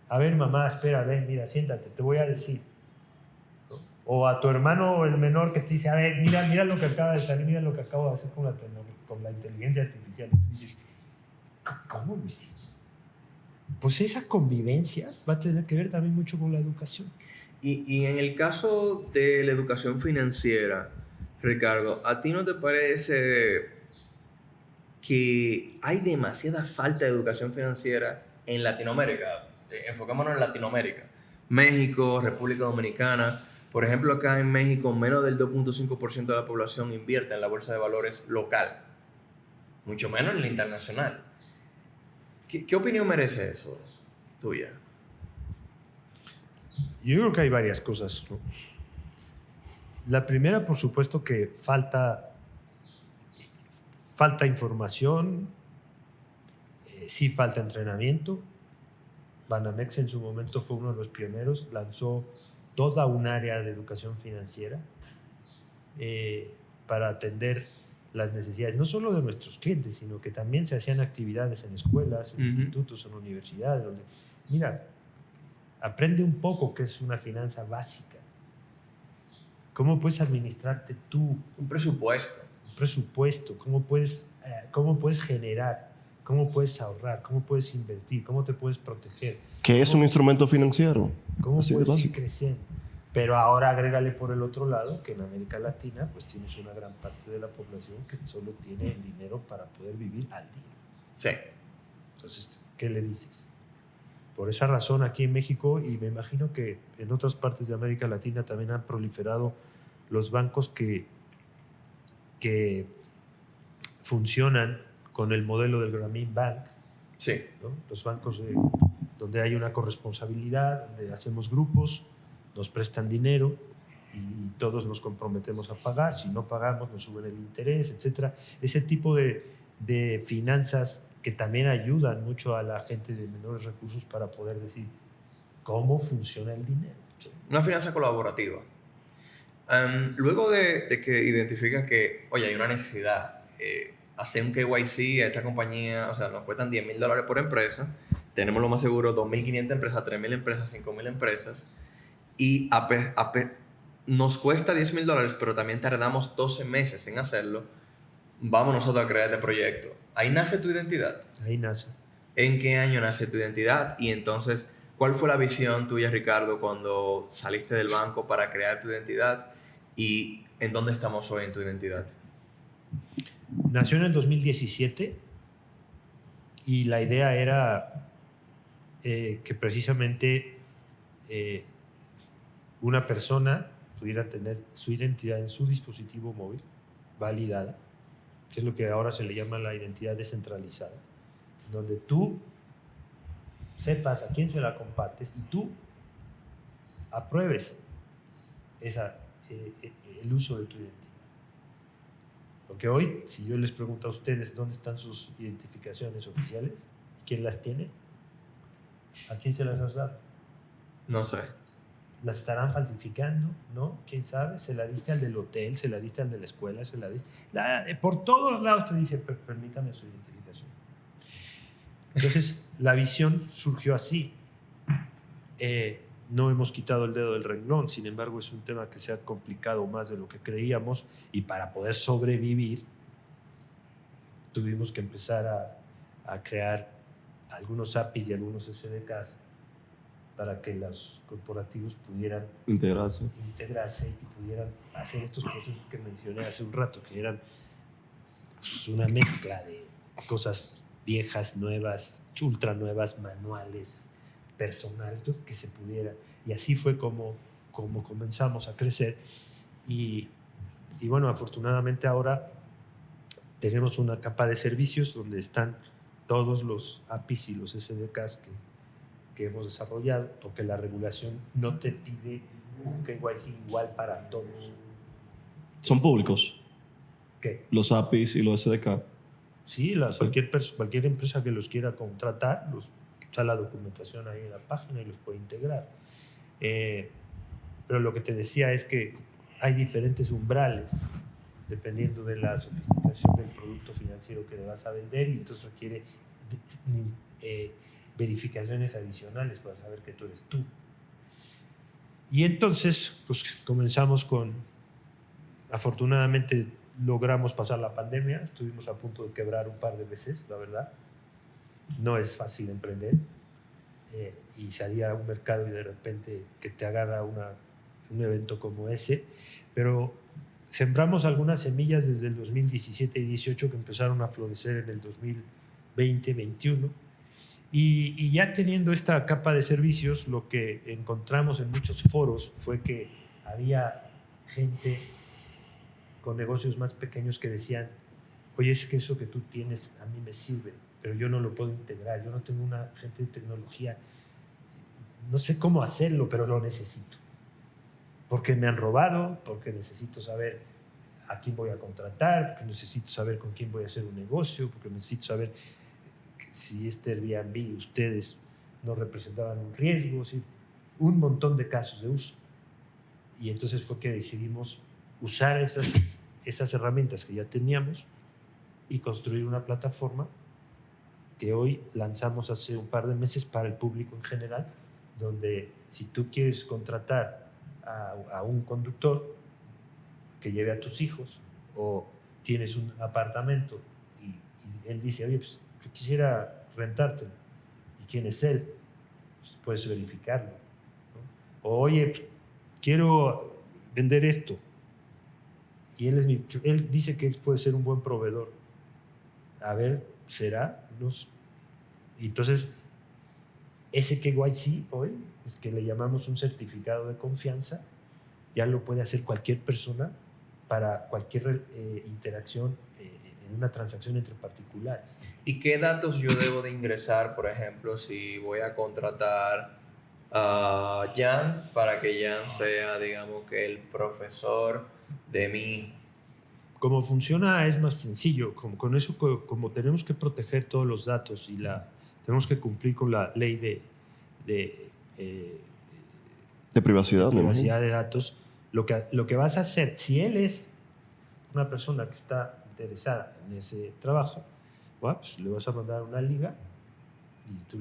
A ver, mamá, espera, ven, mira, siéntate, te voy a decir. O a tu hermano el menor que te dice, a ver, mira lo que acaba de salir, mira lo que acabo de hacer con la inteligencia artificial. Y tú dices, ¿cómo lo hiciste? Pues esa convivencia va a tener que ver también mucho con la educación. Y en el caso de la educación financiera, Ricardo, ¿a ti no te parece que hay demasiada falta de educación financiera en Latinoamérica? Enfocémonos en Latinoamérica. México, República Dominicana. Por ejemplo, acá en México, menos del 2.5% de la población invierte en la bolsa de valores local. Mucho menos en la internacional. ¿Qué opinión merece eso tuya? Yo creo que hay varias cosas, ¿no? La primera, por supuesto, que falta falta información, sí falta entrenamiento. Banamex en su momento fue uno de los pioneros, lanzó toda un área de educación financiera para atender las necesidades, no solo de nuestros clientes, sino que también se hacían actividades en escuelas, en institutos, en universidades, donde, mira, aprende un poco qué es una finanza básica. ¿Cómo puedes administrarte tú? Un presupuesto. Un presupuesto. ¿Cómo puedes generar? ¿Cómo puedes ahorrar? ¿Cómo puedes invertir? ¿Cómo te puedes proteger? ¿Qué es un instrumento financiero? ¿Cómo Así de puedes ir básico. creciendo? Pero ahora agrégale por el otro lado que en América Latina pues tienes una gran parte de la población que solo tiene el dinero para poder vivir al día. Sí. Entonces, ¿qué le dices? Por esa razón aquí en México, y me imagino que en otras partes de América Latina también han proliferado los bancos que funcionan con el modelo del Grameen Bank, Sí. ¿no? Los bancos donde hay una corresponsabilidad, donde hacemos grupos, nos prestan dinero y todos nos comprometemos a pagar. Si no pagamos, nos suben el interés, etc. Ese tipo de finanzas que también ayudan mucho a la gente de menores recursos para poder decir cómo funciona el dinero. Una finanza colaborativa. Luego de que identifica que, oye, hay una necesidad, hacer un KYC a esta compañía, o sea, nos cuestan $10,000 por empresa, tenemos lo más seguro 2.500 empresas, 3.000 empresas, 5.000 empresas, y nos cuesta $10,000, pero también tardamos 12 meses en hacerlo. Vamos nosotros a crear este proyecto. Ahí nace tu identidad. Ahí nace. ¿En qué año nace tu identidad? Y entonces, ¿cuál fue la visión tuya, Ricardo, cuando saliste del banco para crear tu identidad? ¿Y en dónde estamos hoy en tu identidad? Nació en el 2017 y la idea era que precisamente una persona pudiera tener su identidad en su dispositivo móvil validada, que es lo que ahora se le llama la identidad descentralizada, donde tú sepas a quién se la compartes y tú apruebes el uso de tu identidad. Porque hoy, si yo les pregunto a ustedes dónde están sus identificaciones oficiales, ¿quién las tiene? ¿A quién se las has dado? No sé. ¿Las estarán falsificando? ¿No? ¿Quién sabe? ¿Se la diste al del hotel? ¿Se la diste al de la escuela? ¿Se la diste? Por todos lados te dice, permítame su identificación. Entonces, la visión surgió así. No hemos quitado el dedo del renglón, sin embargo, es un tema que se ha complicado más de lo que creíamos y para poder sobrevivir tuvimos que empezar a crear algunos APIs y algunos SDKs para que los corporativos pudieran Integrarse. integrarse y pudieran hacer estos procesos que mencioné hace un rato, que eran una mezcla de cosas viejas, nuevas, ultra nuevas, manuales, personales, que se pudiera. Y así fue como comenzamos a crecer. Y bueno, afortunadamente ahora tenemos una capa de servicios donde están todos los APIs y los SDKs que hemos desarrollado, porque la regulación no te pide un KYC igual para todos. ¿Son públicos? ¿Qué? Los APIs y los SDK. Sí, cualquier empresa que los quiera contratar, está la documentación ahí en la página y los puede integrar. Pero lo que te decía es que hay diferentes umbrales dependiendo de la sofisticación del producto financiero que le vas a vender y entonces requiere verificaciones adicionales para saber que tú eres tú. Y entonces, pues comenzamos afortunadamente logramos pasar la pandemia, estuvimos a punto de quebrar un par de veces, la verdad. No es fácil emprender y salir a un mercado y de repente que te agarra un evento como ese, pero sembramos algunas semillas desde el 2017 y 2018 que empezaron a florecer en el 2020-2021 y ya teniendo esta capa de servicios, lo que encontramos en muchos foros fue que había gente con negocios más pequeños que decían, oye, es que eso que tú tienes a mí me sirve, pero yo no lo puedo integrar, yo no tengo una gente de tecnología, no sé cómo hacerlo, pero lo necesito. Porque me han robado, porque necesito saber a quién voy a contratar, porque necesito saber con quién voy a hacer un negocio, porque necesito saber si este Airbnb ustedes no representaban un riesgo, ¿sí? Un montón de casos de uso. Y entonces fue que decidimos usar esas herramientas que ya teníamos y construir una plataforma que hoy lanzamos hace un par de meses para el público en general, donde si tú quieres contratar a un conductor que lleve a tus hijos, o tienes un apartamento y él dice, oye, pues yo quisiera rentártelo, ¿y quién es él? Pues puedes verificarlo, ¿no? O oye, pues, quiero vender esto, y él dice que él puede ser un buen proveedor. A ver, ¿será? Y entonces, ese KYC hoy, es que le llamamos un certificado de confianza, ya lo puede hacer cualquier persona para cualquier interacción en una transacción entre particulares. ¿Y qué datos yo debo de ingresar, por ejemplo, si voy a contratar a Jan para que Jan sea, digamos, que el profesor de mí? Como funciona es más sencillo. Con eso, como tenemos que proteger todos los datos y tenemos que cumplir con la ley de privacidad, me imagino. privacidad de datos, lo que vas a hacer, si él es una persona que está interesada en ese trabajo, bueno, pues le vas a mandar una liga y tú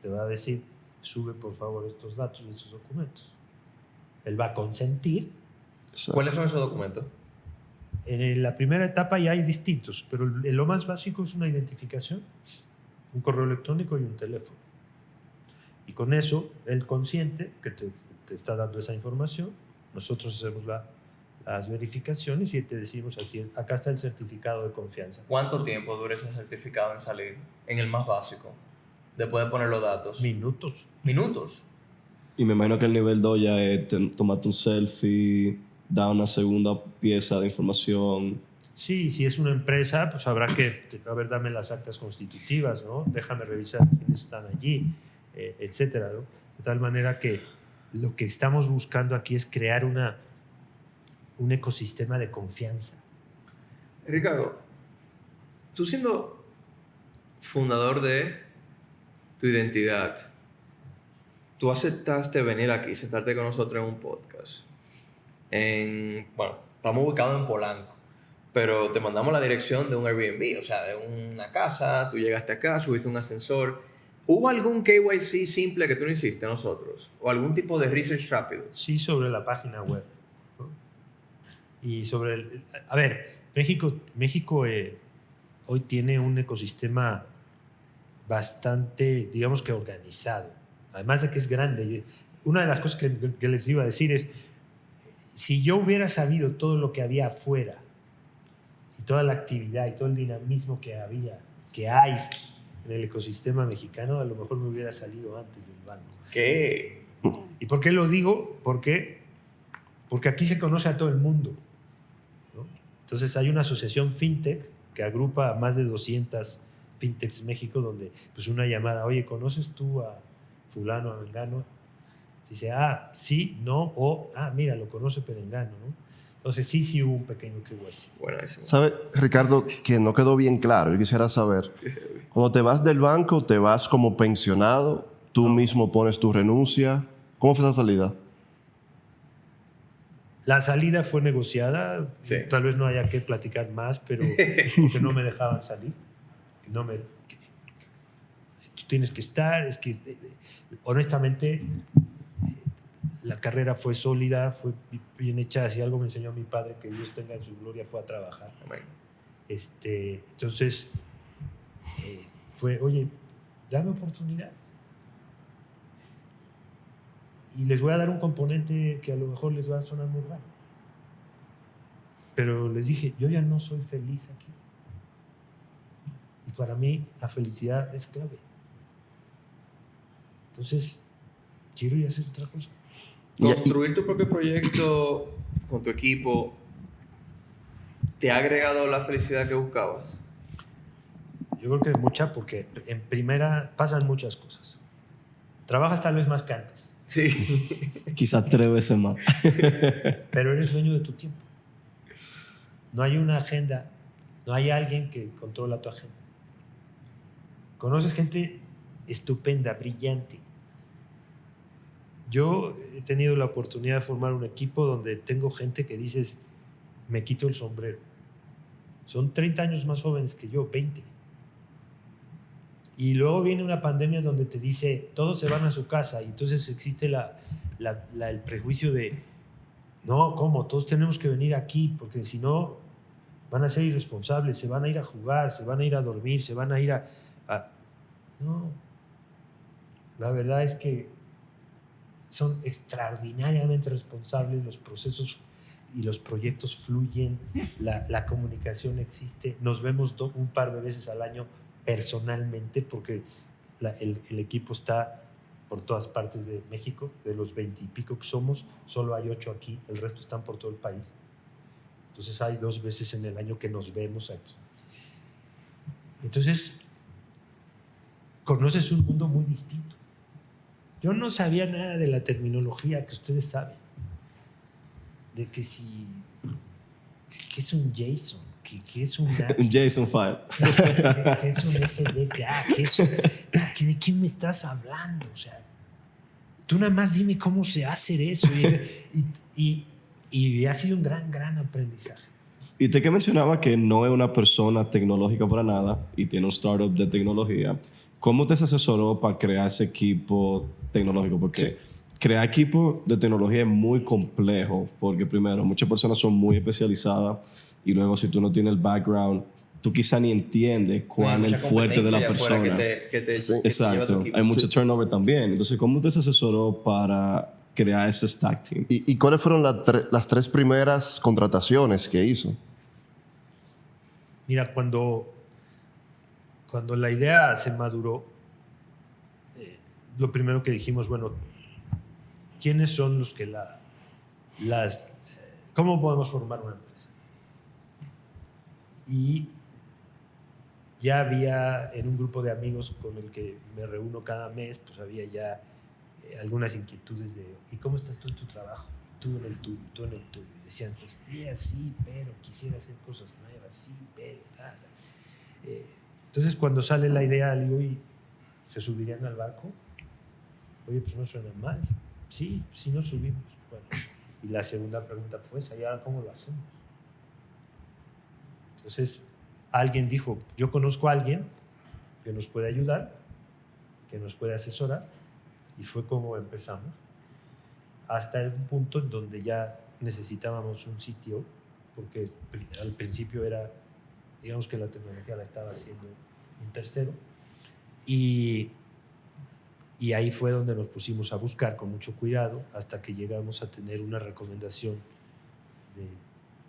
te va a decir, sube por favor estos datos y estos documentos. Él va a consentir. ¿Cuáles son esos documentos? En la primera etapa ya hay distintos, pero lo más básico es una identificación, un correo electrónico y un teléfono. Y con eso, él consiente que te está dando esa información, nosotros hacemos las verificaciones y te decimos, acá está el certificado de confianza. ¿Cuánto tiempo dura ese certificado en salir? En el más básico, después de poner los datos. Minutos. ¿Minutos? Y me imagino que el nivel 2 ya es tomarte un selfie, dar una segunda pieza de información. Sí, si es una empresa, pues habrá que, a ver, dame las actas constitutivas, ¿no? Déjame revisar quiénes están allí, etcétera, ¿no? De tal manera que lo que estamos buscando aquí es crear un ecosistema de confianza. Ricardo, tú siendo fundador de tu identidad, tú aceptaste venir aquí, sentarte con nosotros en un podcast. Bueno, estamos ubicados en Polanco, pero te mandamos la dirección de un Airbnb, o sea, de una casa, tú llegaste acá, subiste un ascensor. ¿Hubo algún KYC simple que tú no hiciste nosotros? ¿O algún tipo de research rápido? Sí, sobre la página web, ¿no? Y sobre a ver, México hoy tiene un ecosistema bastante, digamos que organizado. Además de que es grande. Una de las cosas que les iba a decir es, si yo hubiera sabido todo lo que había afuera, y toda la actividad y todo el dinamismo que hay en el ecosistema mexicano, a lo mejor me hubiera salido antes del banco. ¿Qué? ¿Y por qué lo digo? Porque aquí se conoce a todo el mundo, ¿no? Entonces hay una asociación fintech que agrupa a más de 200 fintechs en México, donde pues una llamada, oye, ¿conoces tú a fulano, a Mengano? Dice, sí, no, o, mira, lo conoce Perengano, ¿no? Entonces sí hubo un pequeño KYC. Buenísimo. ¿Sabe, Ricardo, que no quedó bien claro? Yo quisiera saber, cuando te vas del banco, ¿te vas como pensionado? ¿Tú mismo pones tu renuncia? ¿Cómo fue esa salida? La salida fue negociada. Sí. Tal vez no haya que platicar más, pero porque no me dejaban salir. Tú tienes que estar. Es que, honestamente, la carrera fue sólida, fue bien hecha. Si algo me enseñó mi padre, que Dios tenga en su gloria, fue a trabajar. Amén. Entonces, fue, oye, dame oportunidad. Y les voy a dar un componente que a lo mejor les va a sonar muy raro. Pero les dije, yo ya no soy feliz aquí. Y para mí la felicidad es clave. Entonces, quiero ir a hacer otra cosa. Construir tu propio proyecto con tu equipo, ¿te ha agregado la felicidad que buscabas? Yo creo que mucha, porque en primera pasan muchas cosas. Trabajas tal vez más que antes. Sí. Quizás 3 veces más. Pero eres dueño de tu tiempo. No hay una agenda, no hay alguien que controla tu agenda. Conoces gente estupenda, brillante. Yo he tenido la oportunidad de formar un equipo donde tengo gente que dices, me quito el sombrero. Son 30 años más jóvenes que yo, 20. Y luego viene una pandemia donde te dice, todos se van a su casa. Y entonces existe el prejuicio de, no, ¿cómo? Todos tenemos que venir aquí, porque si no, van a ser irresponsables, se van a ir a jugar, se van a ir a dormir, se van a ir a... No. La verdad es que son extraordinariamente responsables, los procesos y los proyectos fluyen, la comunicación existe, nos vemos un par de veces al año personalmente porque el equipo está por todas partes de México, de los 20 y pico que somos, solo hay 8 aquí, el resto están por todo el país. Entonces hay 2 veces en el año que nos vemos aquí. Entonces conoces un mundo muy distinto. Yo no sabía nada de la terminología que ustedes saben. De que que es un JSON, que es una... Un JSON file. que es un SDK, ¿de quién me estás hablando? O sea, tú nada más dime cómo se hace eso. Y ha sido un gran aprendizaje. Y te que mencionaba que no es una persona tecnológica para nada y tiene un startup de tecnología. ¿Cómo te asesoró para crear ese equipo tecnológico? Porque crear equipo de tecnología es muy complejo, porque primero, muchas personas son muy especializadas y luego si tú no tienes el background, tú quizá ni entiendes cuál es el fuerte de la persona. Exacto. Hay mucho turnover también. Entonces, ¿cómo te asesoró para crear ese stack team? ¿Y cuáles fueron las 3 primeras contrataciones que hizo? Mira, cuando la idea se maduró, lo primero que dijimos, bueno, ¿quiénes son los que cómo podemos formar una empresa? Y ya había en un grupo de amigos con el que me reúno cada mes, pues había ya algunas inquietudes de, ¿y cómo estás tú en tu trabajo? Tú en el tuyo, tú en el tuyo. Y decían, pues, sí, pero quisiera hacer cosas nuevas, sí, pero, tal. Entonces, cuando sale la idea, le digo, ¿y se subirían al barco? Oye, pues no suena mal. Sí, sí nos subimos. Bueno, y la segunda pregunta fue esa, ¿y ahora cómo lo hacemos? Entonces, alguien dijo, yo conozco a alguien que nos puede ayudar, que nos puede asesorar, y fue como empezamos, hasta un punto en donde ya necesitábamos un sitio, porque al principio era, digamos que la tecnología la estaba haciendo un tercero, y ahí fue donde nos pusimos a buscar con mucho cuidado hasta que llegamos a tener una recomendación de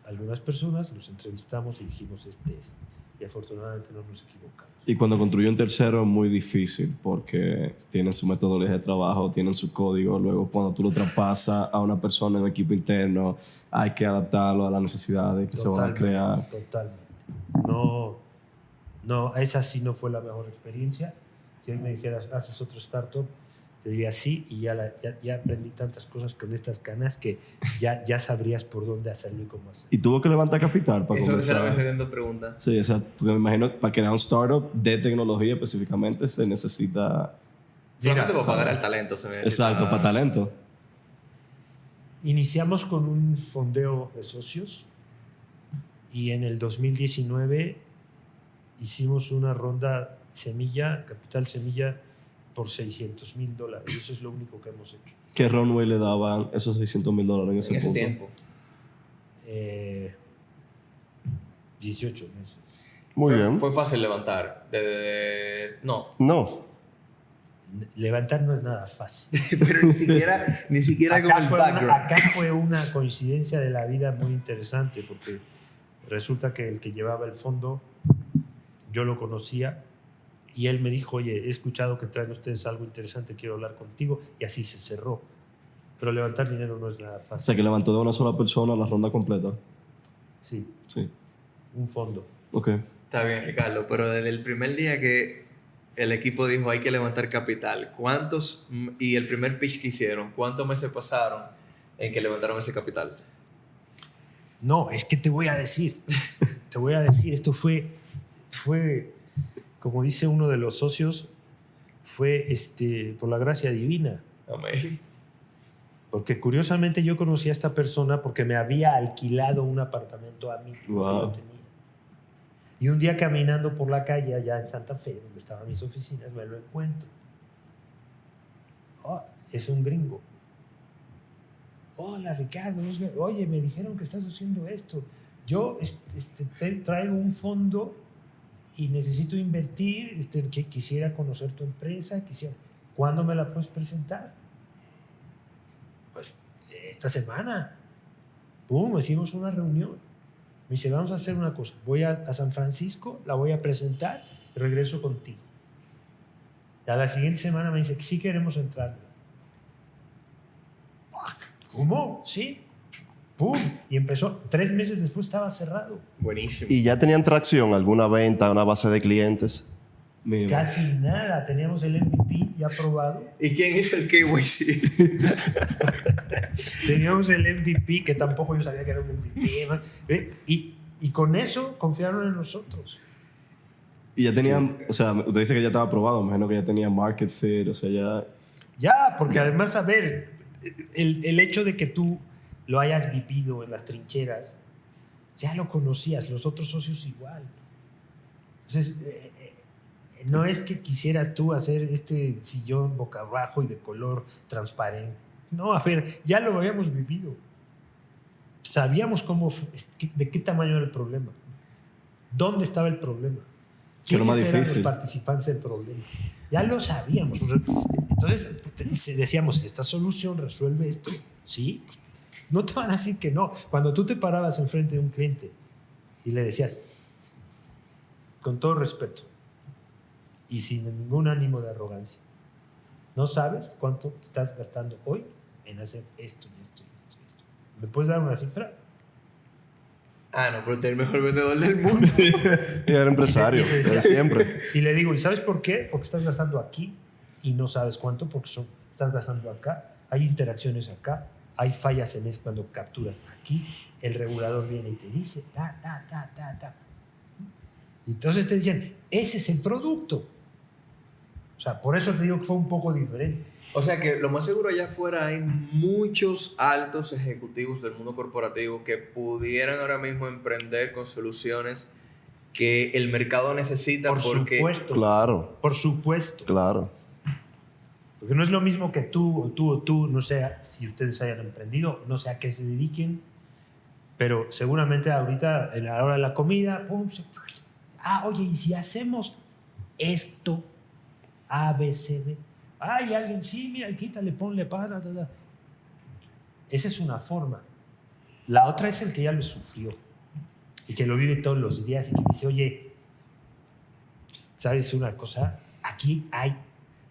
algunas personas, los entrevistamos y dijimos, este es. Y afortunadamente no nos equivocamos. Y cuando construyó un tercero es muy difícil porque tienen su metodología de trabajo, tienen su código. Luego, cuando tú lo traspasas a una persona en un equipo interno, hay que adaptarlo a las necesidades que se van a crear. Totalmente. No, esa sí no fue la mejor experiencia. Si hoy me dijeras, haces otro startup, te diría sí, y ya aprendí tantas cosas con estas canas que ya sabrías por dónde hacerlo y cómo hacerlo. ¿Y tuvo que levantar capital para comenzar? Esa era mi segunda pregunta. Sí, o sea, porque me imagino para crear un startup de tecnología específicamente se necesita... Solamente para pagar al talento se necesita... Exacto, para talento. Iniciamos con un fondeo de socios y en el 2019 hicimos una ronda capital semilla, por $600,000. Eso es lo único que hemos hecho. ¿Qué runway le daban esos $600,000 en ese punto? tiempo? 18 meses. Muy bien. Fue fácil levantar. No. Levantar no es nada fácil. Pero ni siquiera como el background. Acá fue una coincidencia de la vida muy interesante porque resulta que el que llevaba el fondo yo lo conocía y él me dijo, oye, he escuchado que traen ustedes algo interesante, quiero hablar contigo, y así se cerró. Pero levantar dinero no es nada fácil. O sea, que levantó de una sola persona la ronda completa. Sí, Sí. un fondo. Ok. Está bien, Ricardo, pero desde el primer día que el equipo dijo hay que levantar capital, y el primer pitch que hicieron, ¿cuántos meses pasaron en que levantaron ese capital? No, es que te voy a decir, esto fue, como dice uno de los socios, fue por la gracia divina. Amén. Porque curiosamente yo conocí a esta persona porque me había alquilado un apartamento a mí que Wow. yo tenía. Y un día caminando por la calle allá en Santa Fe, donde estaban mis oficinas, me lo encuentro. Oh, es un gringo. Hola Ricardo, oye, me dijeron que estás haciendo esto. Yo traigo un fondo y necesito invertir, que quisiera conocer tu empresa, ¿cuándo me la puedes presentar? Pues esta semana. Pum, hicimos una reunión. Me dice, vamos a hacer una cosa, voy a San Francisco, la voy a presentar y regreso contigo. Y a la siguiente semana me dice, sí queremos entrar. ¿Cómo? Sí. ¡Pum! Y empezó. 3 meses después estaba cerrado. Buenísimo. ¿Y ya tenían tracción? ¿Alguna venta, una base de clientes? Mira. Casi nada. Teníamos el MVP ya aprobado. ¿Y quién hizo el KYC? Teníamos el MVP, que tampoco yo sabía que era un MVP. Y con eso confiaron en nosotros. Y ya tenían, o sea, usted dice que ya estaba aprobado, me imagino que ya tenía market fit, o sea, ya... Ya, porque además, a ver, el hecho de que tú lo hayas vivido en las trincheras, ya lo conocías, los otros socios igual. Entonces, no es que quisieras tú hacer este sillón boca abajo y de color transparente. No, a ver, ya lo habíamos vivido. Sabíamos de qué tamaño era el problema. ¿Dónde estaba el problema? Que era más ¿Quiénes eran los difícil. participantes del problema? Ya lo sabíamos. O sea, entonces decíamos, si esta solución resuelve esto, sí, pues, no te van a decir que no. Cuando tú te parabas enfrente de un cliente y le decías, con todo respeto y sin ningún ánimo de arrogancia, no sabes cuánto estás gastando hoy en hacer esto y esto y esto y esto. ¿Me puedes dar una cifra? Ah, no, pero usted es el mejor vendedor del mundo. Y era empresario, Y te decía- de siempre. Y le digo, ¿y sabes por qué? Porque estás gastando aquí y no sabes cuánto, porque estás gastando acá, hay interacciones acá, hay fallas en eso cuando capturas aquí, el regulador viene y te dice, ta. Y entonces te dicen, ese es el producto. O sea, por eso te digo que fue un poco diferente. O sea que lo más seguro allá afuera hay muchos altos ejecutivos del mundo corporativo que pudieran ahora mismo emprender con soluciones que el mercado necesita Por porque... supuesto. Claro, Por supuesto. claro. Porque no es lo mismo que tú, no sé si ustedes hayan emprendido, no sé a qué se dediquen, pero seguramente ahorita, en la hora de la comida, pum, oye, ¿y si hacemos esto? A, B, C, D. Ay, alguien, sí, mira, quítale, ponle para. Esa es una forma. La otra es el que ya lo sufrió y que lo vive todos los días y que dice, oye, ¿sabes una cosa? Aquí hay.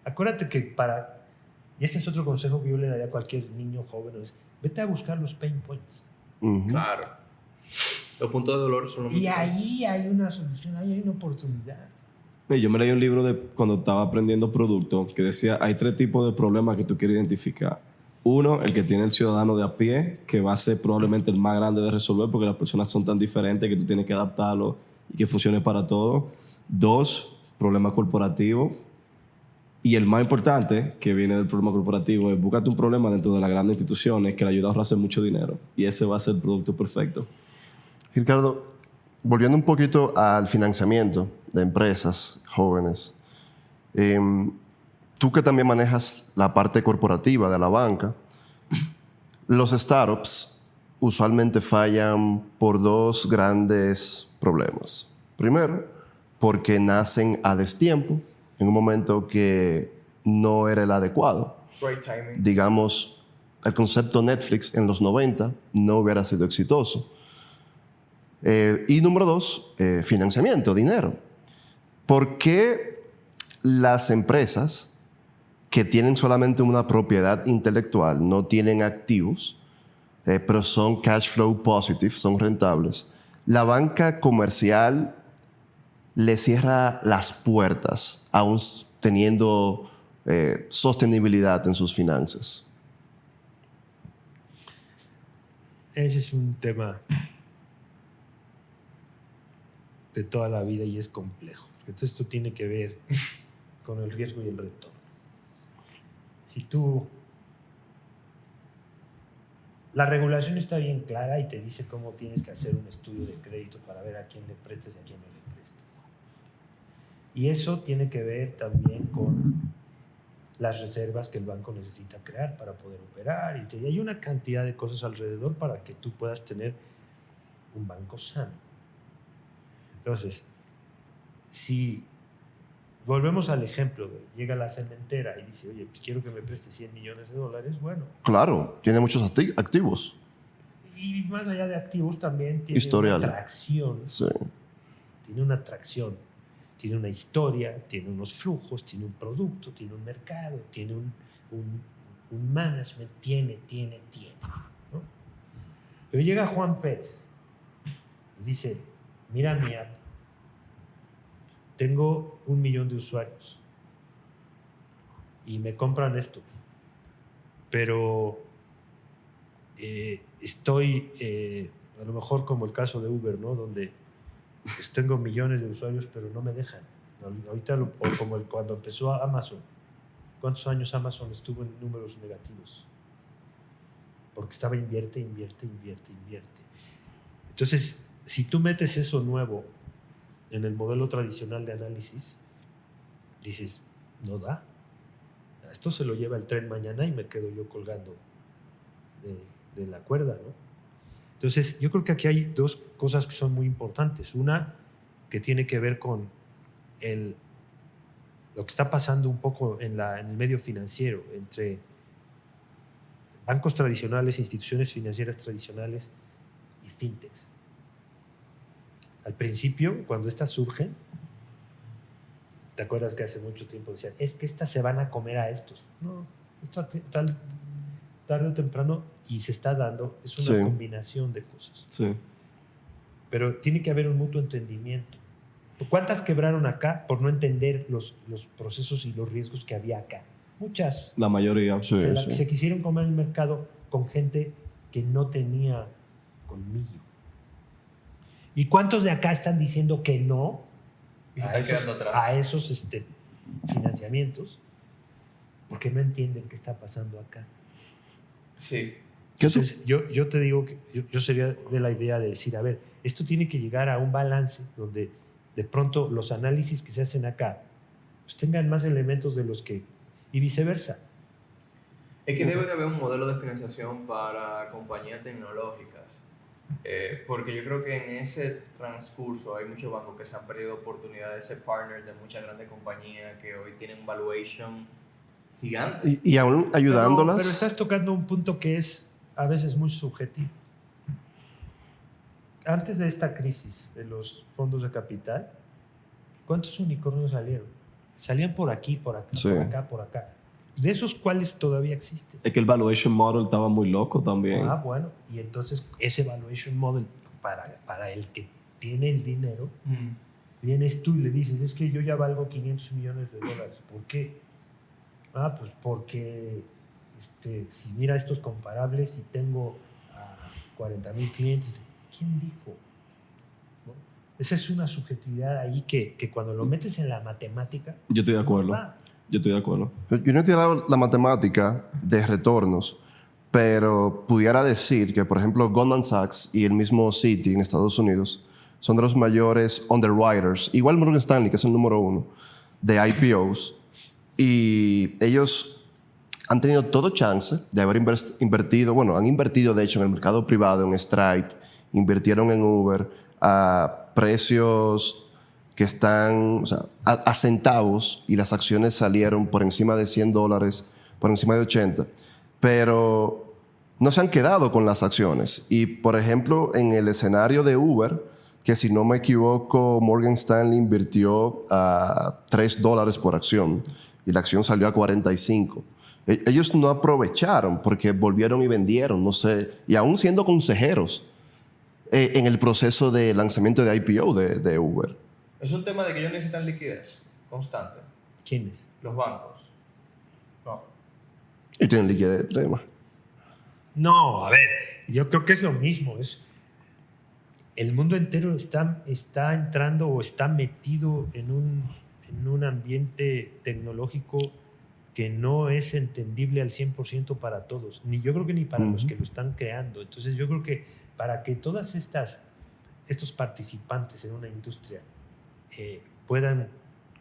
Acuérdate que y ese es otro consejo que yo le daría a cualquier niño joven, es vete a buscar los pain points. Ujú. Claro. Los puntos de dolor son los Y mismos. ahí hay una solución, ahí hay una oportunidad. Yo me leí un libro de cuando estaba aprendiendo producto que decía, hay 3 tipos de problemas que tú quieres identificar. Uno, el que tiene el ciudadano de a pie, que va a ser probablemente el más grande de resolver porque las personas son tan diferentes que tú tienes que adaptarlo y que funcione para todo. 2, problema corporativo. Y el más importante, que viene del problema corporativo, es búscate un problema dentro de las grandes instituciones que le ayuda a ahorrarse mucho dinero. Y ese va a ser el producto perfecto. Ricardo, volviendo un poquito al financiamiento de empresas jóvenes, tú que también manejas la parte corporativa de la banca, los startups usualmente fallan por 2 grandes problemas. Primero, porque nacen a destiempo, en un momento que no era el adecuado. Great timing. Digamos, el concepto Netflix en los 90 no hubiera sido exitoso. Y número 2, financiamiento, dinero. ¿Por qué las empresas que tienen solamente una propiedad intelectual, no tienen activos, pero son cash flow positive, son rentables, la banca comercial le cierra las puertas, aún teniendo sostenibilidad en sus finanzas? Ese es un tema de toda la vida y es complejo. Entonces esto tiene que ver con el riesgo y el retorno. Si tú... La regulación está bien clara y te dice cómo tienes que hacer un estudio de crédito para ver a quién le prestas y a quién no le prestas. Y eso tiene que ver también con las reservas que el banco necesita crear para poder operar. Y hay una cantidad de cosas alrededor para que tú puedas tener un banco sano. Entonces, si volvemos al ejemplo, llega la cementera y dice, oye, pues quiero que me preste $100 millones, bueno. Claro, tiene muchos activos. Y más allá de activos también tiene Historial. una atracción. Sí. Tiene una atracción, tiene una historia, tiene unos flujos, tiene un producto, tiene un mercado, tiene un management, tiene, ¿no? Pero llega Juan Pérez y dice, mira mi app, tengo 1 millón de usuarios y me compran esto, pero estoy a lo mejor como el caso de Uber, ¿no? Donde pues, tengo millones de usuarios pero no me dejan. Ahorita o como cuando empezó Amazon. ¿Cuántos años Amazon estuvo en números negativos? Porque estaba invierte. Entonces, si tú metes eso nuevo en el modelo tradicional de análisis, dices, no da. Esto se lo lleva el tren mañana y me quedo yo colgando de la cuerda, ¿no? Entonces, yo creo que aquí hay dos cosas que son muy importantes. Una, que tiene que ver con lo que está pasando un poco en el medio financiero, entre bancos tradicionales, instituciones financieras tradicionales y fintechs. Al principio, cuando estas surgen, ¿te acuerdas que hace mucho tiempo decían, es que estas se van a comer a estos? No, esto tarde o temprano, y se está dando, es una combinación de cosas. Sí. Pero tiene que haber un mutuo entendimiento. ¿Cuántas quebraron acá por no entender los procesos y los riesgos que había acá? Muchas. La mayoría. Sí. Se quisieron comer el mercado con gente que no tenía colmillo. ¿Y cuántos de acá están diciendo que no a esos financiamientos? Porque no entienden qué está pasando acá. Sí. Entonces, yo te digo que yo sería de la idea de decir, a ver, esto tiene que llegar a un balance donde de pronto los análisis que se hacen acá pues tengan más elementos de los que... y viceversa. Es que debe de haber un modelo de financiación para compañías tecnológicas. Porque yo creo que en ese transcurso hay muchos bancos que se han perdido oportunidades de ser partners de muchas grandes compañías que hoy tienen valuation gigante. Y aún ayudándolas. Pero estás tocando un punto que es a veces muy subjetivo. Antes de esta crisis de los fondos de capital, ¿cuántos unicornios salieron? Salían por aquí, por acá, Sí. por acá, por acá. De esos, ¿cuáles todavía existen? Es que el valuation model estaba muy loco también. Ah, bueno. Y entonces ese valuation model para el que tiene el dinero, vienes tú y le dices, es que yo ya valgo $500 millones. ¿Por qué? Ah, pues porque si mira estos comparables y tengo a 40,000 clientes, ¿quién dijo? ¿No? Esa es una subjetividad ahí que cuando lo metes en la matemática... Yo estoy de acuerdo. Ah, Yo estoy de acuerdo. Yo no he tirado la matemática de retornos, pero pudiera decir que, por ejemplo, Goldman Sachs y el mismo Citi en Estados Unidos son de los mayores underwriters, igual Morgan Stanley, que es el número 1, de IPOs, y ellos han tenido todo chance de haber invertido, bueno, han invertido de hecho en el mercado privado, en Stripe, invirtieron en Uber a precios que están, o sea, a centavos, y las acciones salieron por encima de $100, por encima de 80, pero no se han quedado con las acciones. Y, por ejemplo, en el escenario de Uber, que si no me equivoco, Morgan Stanley invirtió a $3 por acción y la acción salió a 45. Ellos no aprovecharon porque volvieron y vendieron, no sé, y aún siendo consejeros en el proceso de lanzamiento de IPO de Uber. Es un tema de que ellos necesitan liquidez constante. ¿quiénes? Los bancos. No. Y tienen liquidez extrema. No, a ver, yo creo que es lo mismo. el mundo entero está entrando o está metido en un ambiente tecnológico que no es entendible al 100% para todos, ni yo creo que ni para los que lo están creando. Entonces yo creo que para que todas estos participantes en una industria puedan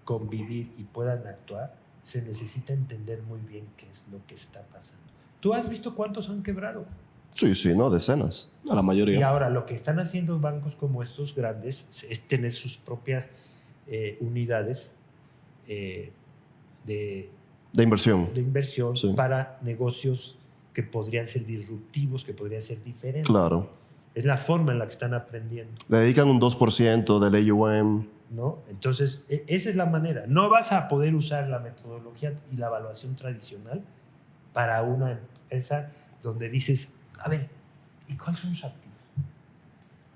convivir y puedan actuar, se necesita entender muy bien qué es lo que está pasando. ¿Tú has visto cuántos han quebrado? Sí, ¿no? Decenas. A la mayoría. Y ahora lo que están haciendo bancos como estos grandes es tener sus propias unidades de De inversión. sí, para negocios que podrían ser disruptivos, que podrían ser diferentes. Claro. Es la forma en la que están aprendiendo. Le dedican un 2% del AUM. ¿No? Entonces, esa es la manera. No vas a poder usar la metodología y la evaluación tradicional para una empresa donde dices, a ver, ¿y cuáles son los activos?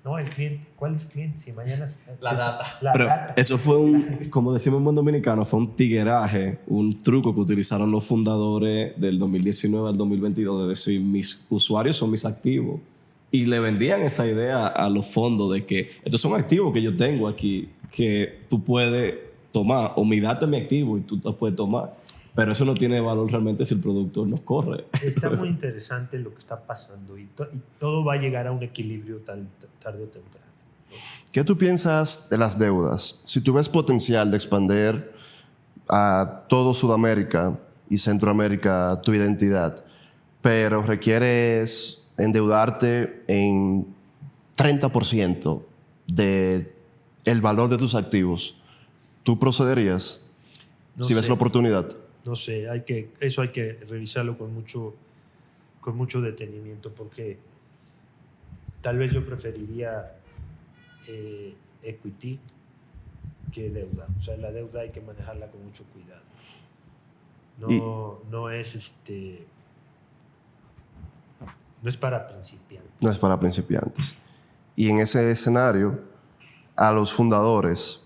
No, el cliente. ¿Cuál es cliente? Si mañana... La data. Pero eso fue como decimos en buen dominicano, fue un tigueraje, un truco que utilizaron los fundadores del 2019 al 2022 de decir, mis usuarios son mis activos. Y le vendían esa idea a los fondos de que estos son activos que yo tengo aquí, que tú puedes tomar, o mi data es mi activo y tú lo puedes tomar. Pero eso no tiene valor realmente si el producto no corre. Está muy interesante lo que está pasando y todo va a llegar a un equilibrio tarde o temprano. ¿Qué tú piensas de las deudas? Si tú ves potencial de expandir a todo Sudamérica y Centroamérica tu identidad, pero requieres endeudarte en 30% del valor de tus activos, ¿tú procederías si ves la oportunidad? No sé, eso hay que revisarlo con mucho detenimiento, porque tal vez yo preferiría equity que deuda. O sea, la deuda hay que manejarla con mucho cuidado. No es para principiantes. No es para principiantes. Y en ese escenario, a los fundadores,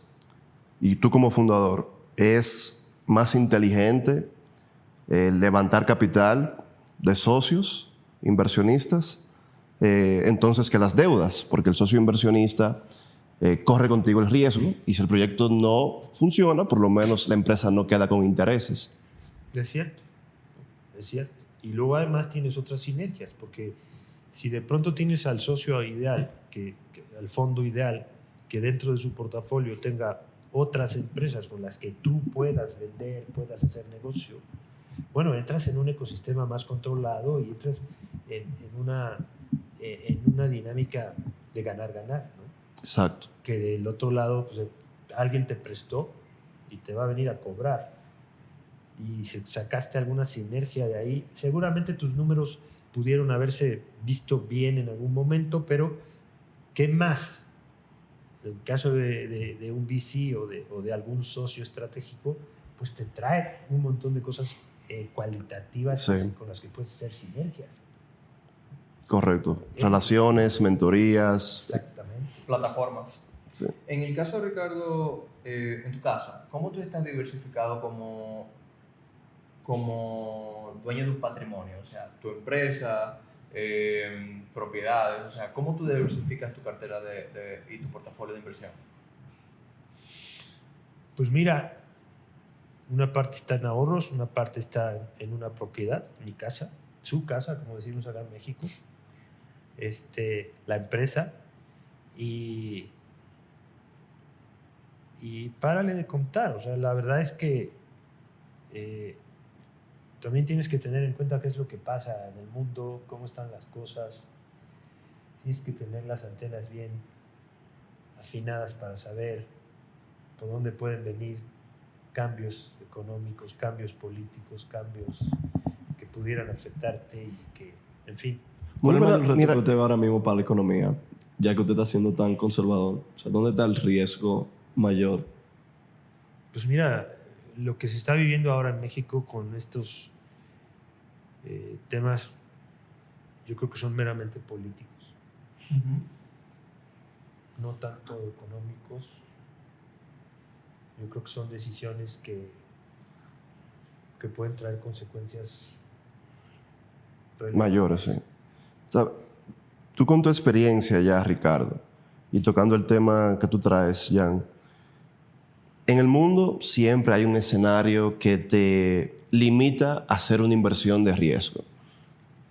y tú como fundador, ¿es más inteligente levantar capital de socios, inversionistas, entonces que las deudas? Porque el socio inversionista corre contigo el riesgo y si el proyecto no funciona, por lo menos la empresa no queda con intereses. Es cierto. Y luego además tienes otras sinergias, porque si de pronto tienes al socio ideal, al fondo ideal, que dentro de su portafolio tenga otras empresas con las que tú puedas vender, puedas hacer negocio, bueno, entras en un ecosistema más controlado y entras en una dinámica de ganar-ganar, ¿no? Exacto. Que del otro lado pues, alguien te prestó y te va a venir a cobrar. Y si sacaste alguna sinergia de ahí, seguramente tus números pudieron haberse visto bien en algún momento, pero ¿qué más? En el caso de un VC o de algún socio estratégico, pues te trae un montón de cosas cualitativas sí, con las que puedes hacer sinergias. Correcto. Relaciones, mentorías. Exactamente. Plataformas. Sí. En el caso de Ricardo, en tu caso, ¿cómo tú estás diversificado como dueño de un patrimonio? O sea, tu empresa, propiedades, o sea, ¿cómo tú diversificas tu cartera y tu portafolio de inversión? Pues mira, una parte está en ahorros, una parte está en una propiedad, mi casa, su casa, como decimos acá en México, la empresa, y párale de contar. O sea, la verdad es que también tienes que tener en cuenta qué es lo que pasa en el mundo, cómo están las cosas. Tienes que tener las antenas bien afinadas para saber por dónde pueden venir cambios económicos, cambios políticos, cambios que pudieran afectarte y que, en fin. ¿Cuál es el reto que usted ve ahora mismo para la economía, ya que usted está siendo tan conservador? O sea, ¿dónde está el riesgo mayor? Pues mira, lo que se está viviendo ahora en México con estos temas, yo creo que son meramente políticos, no tanto económicos. Yo creo que son decisiones que pueden traer consecuencias mayores, sí. O sea, tú con tu experiencia ya, Ricardo, y tocando el tema que tú traes, Jan, en el mundo siempre hay un escenario que te limita a hacer una inversión de riesgo.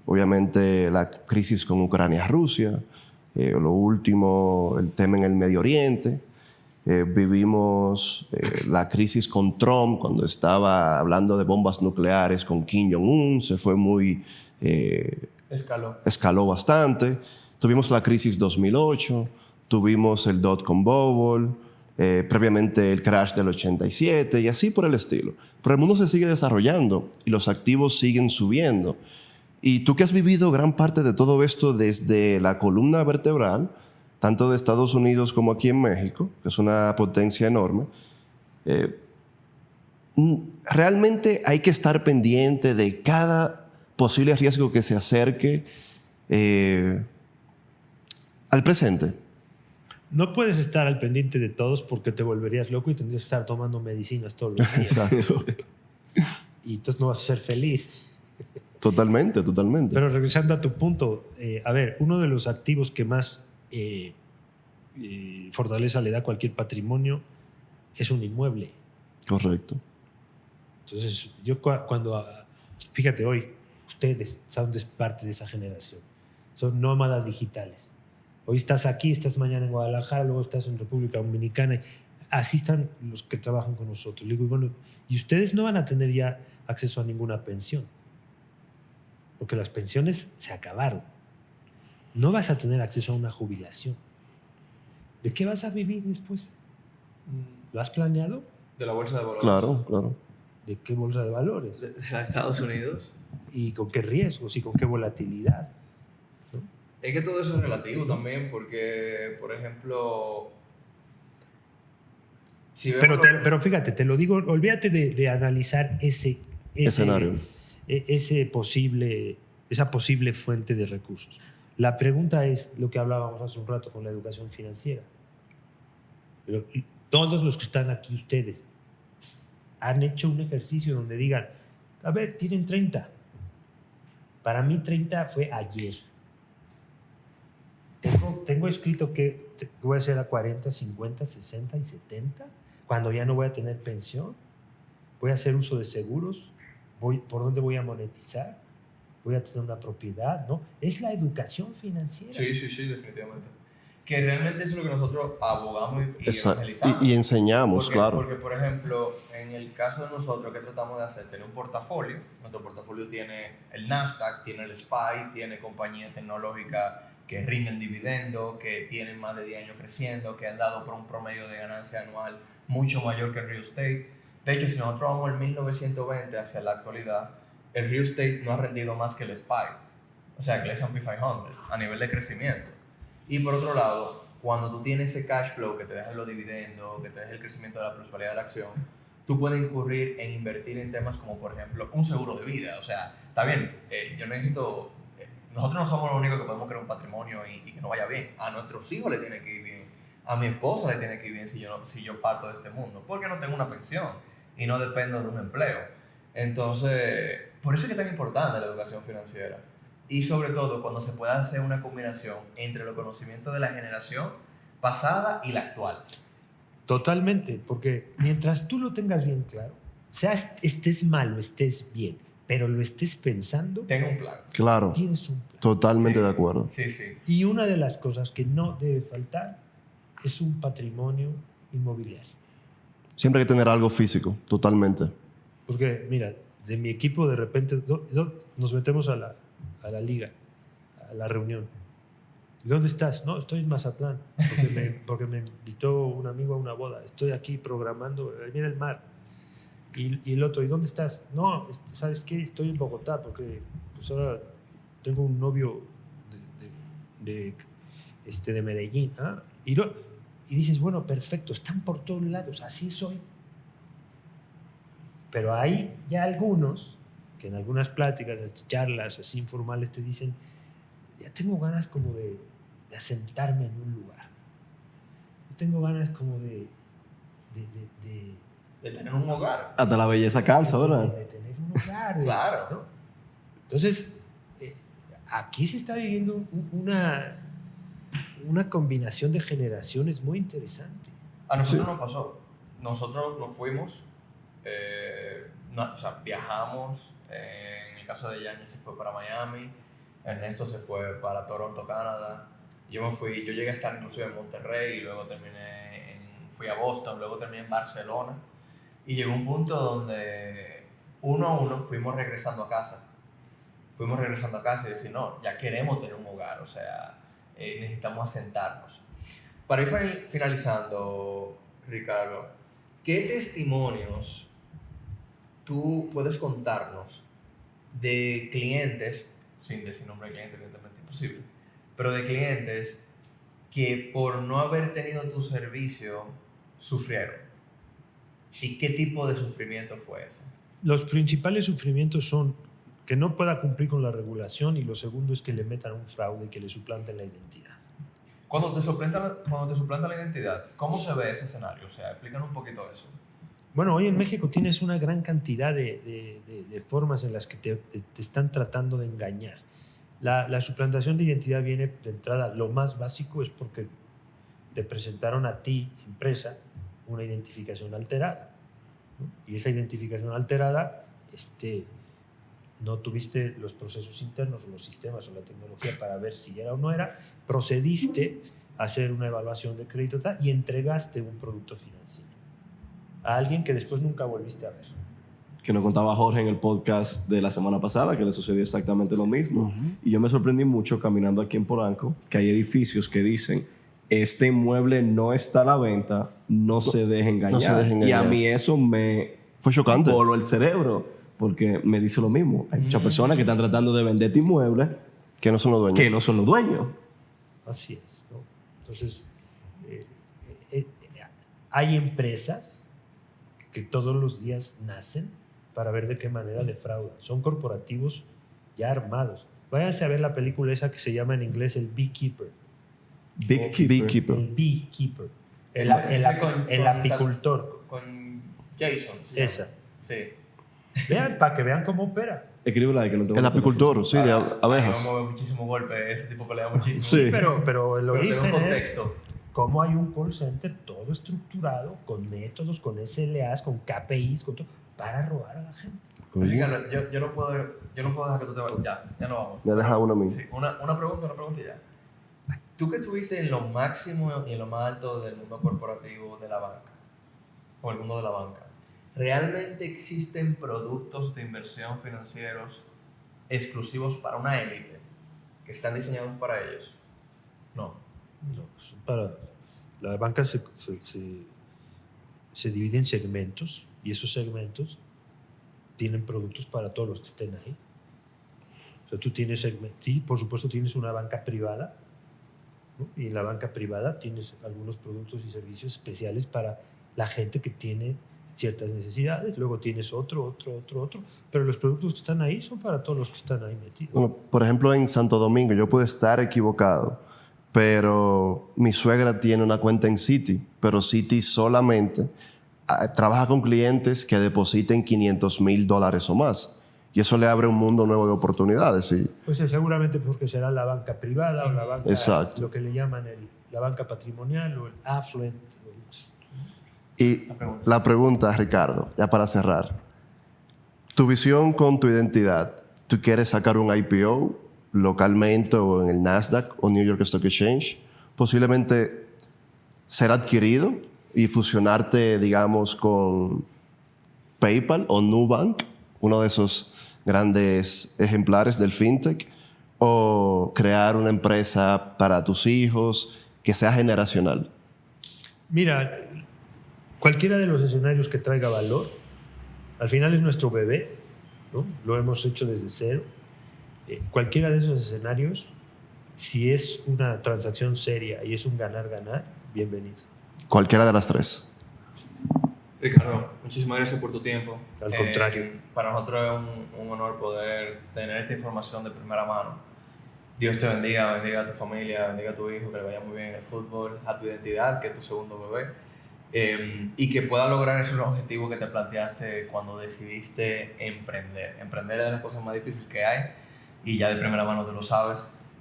Obviamente la crisis con Ucrania-Rusia, lo último, el tema en el Medio Oriente. Vivimos la crisis con Trump cuando estaba hablando de bombas nucleares con Kim Jong-un, se fue muy... escaló bastante. Tuvimos la crisis 2008, tuvimos el dot-com bubble, previamente el crash del 87 y así por el estilo. Pero el mundo se sigue desarrollando y los activos siguen subiendo. Y tú que has vivido gran parte de todo esto desde la columna vertebral, tanto de Estados Unidos como aquí en México, que es una potencia enorme, realmente hay que estar pendiente de cada posible riesgo que se acerque al presente. No puedes estar al pendiente de todos porque te volverías loco y tendrías que estar tomando medicinas todos los días. Exacto. Y entonces no vas a ser feliz. Totalmente, totalmente. Pero regresando a tu punto, a ver, uno de los activos que más fortaleza le da a cualquier patrimonio es un inmueble. Correcto. Entonces, yo cuando, fíjate hoy, ustedes son parte de esa generación, son nómadas digitales. Hoy estás aquí, estás mañana en Guadalajara, luego estás en República Dominicana. Así están los que trabajan con nosotros. Le digo, bueno, y ustedes no van a tener ya acceso a ninguna pensión, porque las pensiones se acabaron. No vas a tener acceso a una jubilación. ¿De qué vas a vivir después? ¿Lo has planeado? De la bolsa de valores. Claro, claro. ¿De qué bolsa de valores? De Estados Unidos. ¿Y con qué riesgos? ¿Y con qué volatilidad? ¿No? Es que todo eso es relativo también, porque, por ejemplo, si vemos Pero fíjate, te lo digo, olvídate de analizar ese Escenario. esa posible fuente de recursos. La pregunta es lo que hablábamos hace un rato con la educación financiera. Y todos los que están aquí, ustedes, han hecho un ejercicio donde digan, a ver, tienen 30. Para mí 30 fue ayer. Tengo escrito que voy a hacer a 40, 50, 60 y 70, cuando ya no voy a tener pensión. Voy a hacer uso de seguros. ¿Por dónde voy a monetizar? Voy a tener una propiedad, ¿no? Es la educación financiera. Sí, definitivamente. Que realmente es lo que nosotros abogamos y evangelizamos. Y enseñamos, claro. Porque, por ejemplo, en el caso de nosotros, ¿qué tratamos de hacer? Tener un portafolio. Nuestro portafolio tiene el Nasdaq, tiene el SPY, tiene compañías tecnológicas que rinden dividendos, que tienen más de 10 años creciendo, que han dado por un promedio de ganancia anual mucho mayor que el real estate. De hecho, si nosotros vamos del 1920 hacia la actualidad, el real estate no ha rendido más que el SPY, o sea, que el S&P 500, a nivel de crecimiento. Y por otro lado, cuando tú tienes ese cash flow que te deja los dividendos, que te deja el crecimiento de la plusvalía de la acción, tú puedes incurrir en invertir en temas como, por ejemplo, un seguro de vida. O sea, está bien, yo necesito... nosotros no somos los únicos que podemos crear un patrimonio y que no vaya bien. A nuestros hijos le tiene que ir bien. A mi esposa le tiene que ir bien si yo parto de este mundo. Porque no tengo una pensión y no dependo de un empleo. Entonces, por eso es que es tan importante la educación financiera. Y sobre todo cuando se pueda hacer una combinación entre los conocimientos de la generación pasada y la actual. Totalmente, porque mientras tú lo tengas bien claro, estés mal o estés bien, pero lo estés pensando, Tengo un plan. Claro. tienes un plan. Totalmente Sí. de acuerdo. Sí, sí. Y una de las cosas que no debe faltar es un patrimonio inmobiliario. Siempre hay que tener algo físico, totalmente. Porque, mira, de mi equipo de repente nos metemos a la liga, a la reunión. ¿Y dónde estás? No, estoy en Mazatlán, porque me invitó un amigo a una boda. Estoy aquí programando, mira el mar. Y el otro, ¿y dónde estás? No, ¿sabes qué? Estoy en Bogotá, porque pues ahora tengo un novio de Medellín. ¿Ah? Y dices, bueno, perfecto, están por todos lados, así soy. Pero hay ya algunos que en algunas pláticas, charlas así informales te dicen, ya tengo ganas como de asentarme en un lugar. Yo tengo ganas como de tener un hogar. Hasta la belleza calza, ¿verdad? De tener un hogar. Claro. ¿no? Entonces, aquí se está viviendo una combinación de generaciones muy interesante. A nosotros nos pasó. Nosotros nos fuimos, o sea, viajamos. En el caso de Yanni se fue para Miami, Ernesto se fue para Toronto, Canadá. Yo llegué a estar inclusive en Monterrey y luego fui a Boston, luego terminé en Barcelona. Y llegó un punto donde uno a uno fuimos regresando a casa. Fuimos regresando a casa y decir, no, ya queremos tener un hogar, o sea, necesitamos asentarnos. Para ir finalizando, Ricardo, ¿qué testimonios tú puedes contarnos de clientes, sin decir nombre de cliente, evidentemente imposible, pero de clientes que por no haber tenido tu servicio sufrieron? ¿Y qué tipo de sufrimiento fue ese? Los principales sufrimientos son que no pueda cumplir con la regulación y lo segundo es que le metan un fraude y que le suplanten la identidad. Cuando te suplantan la identidad, ¿cómo se ve ese escenario? O sea, explícanos un poquito eso. Bueno, hoy en México tienes una gran cantidad de formas en las que te están tratando de engañar. La suplantación de identidad viene de entrada, lo más básico es porque te presentaron a ti, empresa, una identificación alterada, ¿no? Y esa identificación alterada, no tuviste los procesos internos o los sistemas o la tecnología para ver si era o no era, procediste a hacer una evaluación de crédito y entregaste un producto financiero a alguien que después nunca volviste a ver. Que nos contaba Jorge en el podcast de la semana pasada que le sucedió exactamente lo mismo. Y yo me sorprendí mucho caminando aquí en Polanco que hay edificios que dicen este inmueble no está a la venta, no se deje engañar. No se deje engañar. Y a mí eso me Fue chocante. voló el cerebro porque me dice lo mismo. Hay muchas personas que están tratando de vender este inmueble Que no son los dueños. que no son los dueños. Así es, ¿no? Entonces, hay empresas que todos los días nacen para ver de qué manera defraudan. Son corporativos ya armados. Váyanse a ver la película esa que se llama en inglés El Beekeeper. Beekeeper. El Beekeeper. Con El apicultor. Con Jason. Esa. Sí. Vean, para que vean cómo opera. Escríbela ahí que no tengo El apicultor, sí, de abejas. Vamos a ver muchísimo golpe, ese tipo pelea muchísimo. Sí. Pero el Pero tiene origen un es contexto. cómo hay un call center todo estructurado, con métodos, con SLAs, con KPIs, con todo, para robar a la gente. Ricardo, yo no puedo dejar que tú te vayas. Ya no vamos. Me deja uno a mí. Sí, una pregunta y ya. Tú que estuviste en lo máximo y en lo más alto del mundo corporativo de la banca, o el mundo de la banca, ¿realmente existen productos de inversión financieros exclusivos para una élite que están diseñados para ellos? No. No, son para, la banca se divide en segmentos y esos segmentos tienen productos para todos los que estén ahí. O sea, tú tienes sí, por supuesto tienes una banca privada, ¿no? Y en la banca privada tienes algunos productos y servicios especiales para la gente que tiene ciertas necesidades, luego tienes otro, pero los productos que están ahí son para todos los que están ahí metidos. Bueno, por ejemplo, en Santo Domingo, yo puedo estar equivocado, pero mi suegra tiene una cuenta en Citi, pero Citi solamente trabaja con clientes que depositen $500,000 o más. Y eso le abre un mundo nuevo de oportunidades. ¿Sí? Pues seguramente porque será la banca privada o la banca, Exacto. lo que le llaman la banca patrimonial o el affluent. Y la pregunta, Ricardo, ya para cerrar. Tu visión con tu identidad. ¿Tú quieres sacar un IPO localmente o en el Nasdaq o New York Stock Exchange? Posiblemente ser adquirido y fusionarte, digamos, con PayPal o Nubank, uno de esos grandes ejemplares del fintech, o crear una empresa para tus hijos que sea generacional. Mira, cualquiera de los escenarios que traiga valor, al final es nuestro bebé, ¿no? Lo hemos hecho desde cero. Cualquiera de esos escenarios, si es una transacción seria y es un ganar-ganar, bienvenido. Cualquiera de las tres. Ricardo, muchísimas gracias por tu tiempo. Al contrario. Para nosotros es un honor poder tener esta información de primera mano. Dios te bendiga, bendiga a tu familia, bendiga a tu hijo, que le vaya muy bien en el fútbol, a tu identidad, que es tu segundo bebé, y que pueda lograr esos objetivos que te planteaste cuando decidiste emprender. Emprender es de las cosas más difíciles que hay, y ya de primera mano tú lo sabes.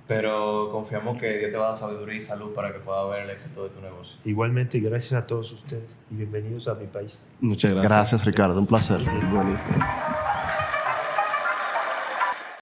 Pero confiamos que Dios te va a dar sabiduría y salud para que puedas ver el éxito de tu negocio. Igualmente, gracias a todos ustedes y bienvenidos a mi país. Muchas gracias. Gracias, Ricardo. Un placer. Buenísimo.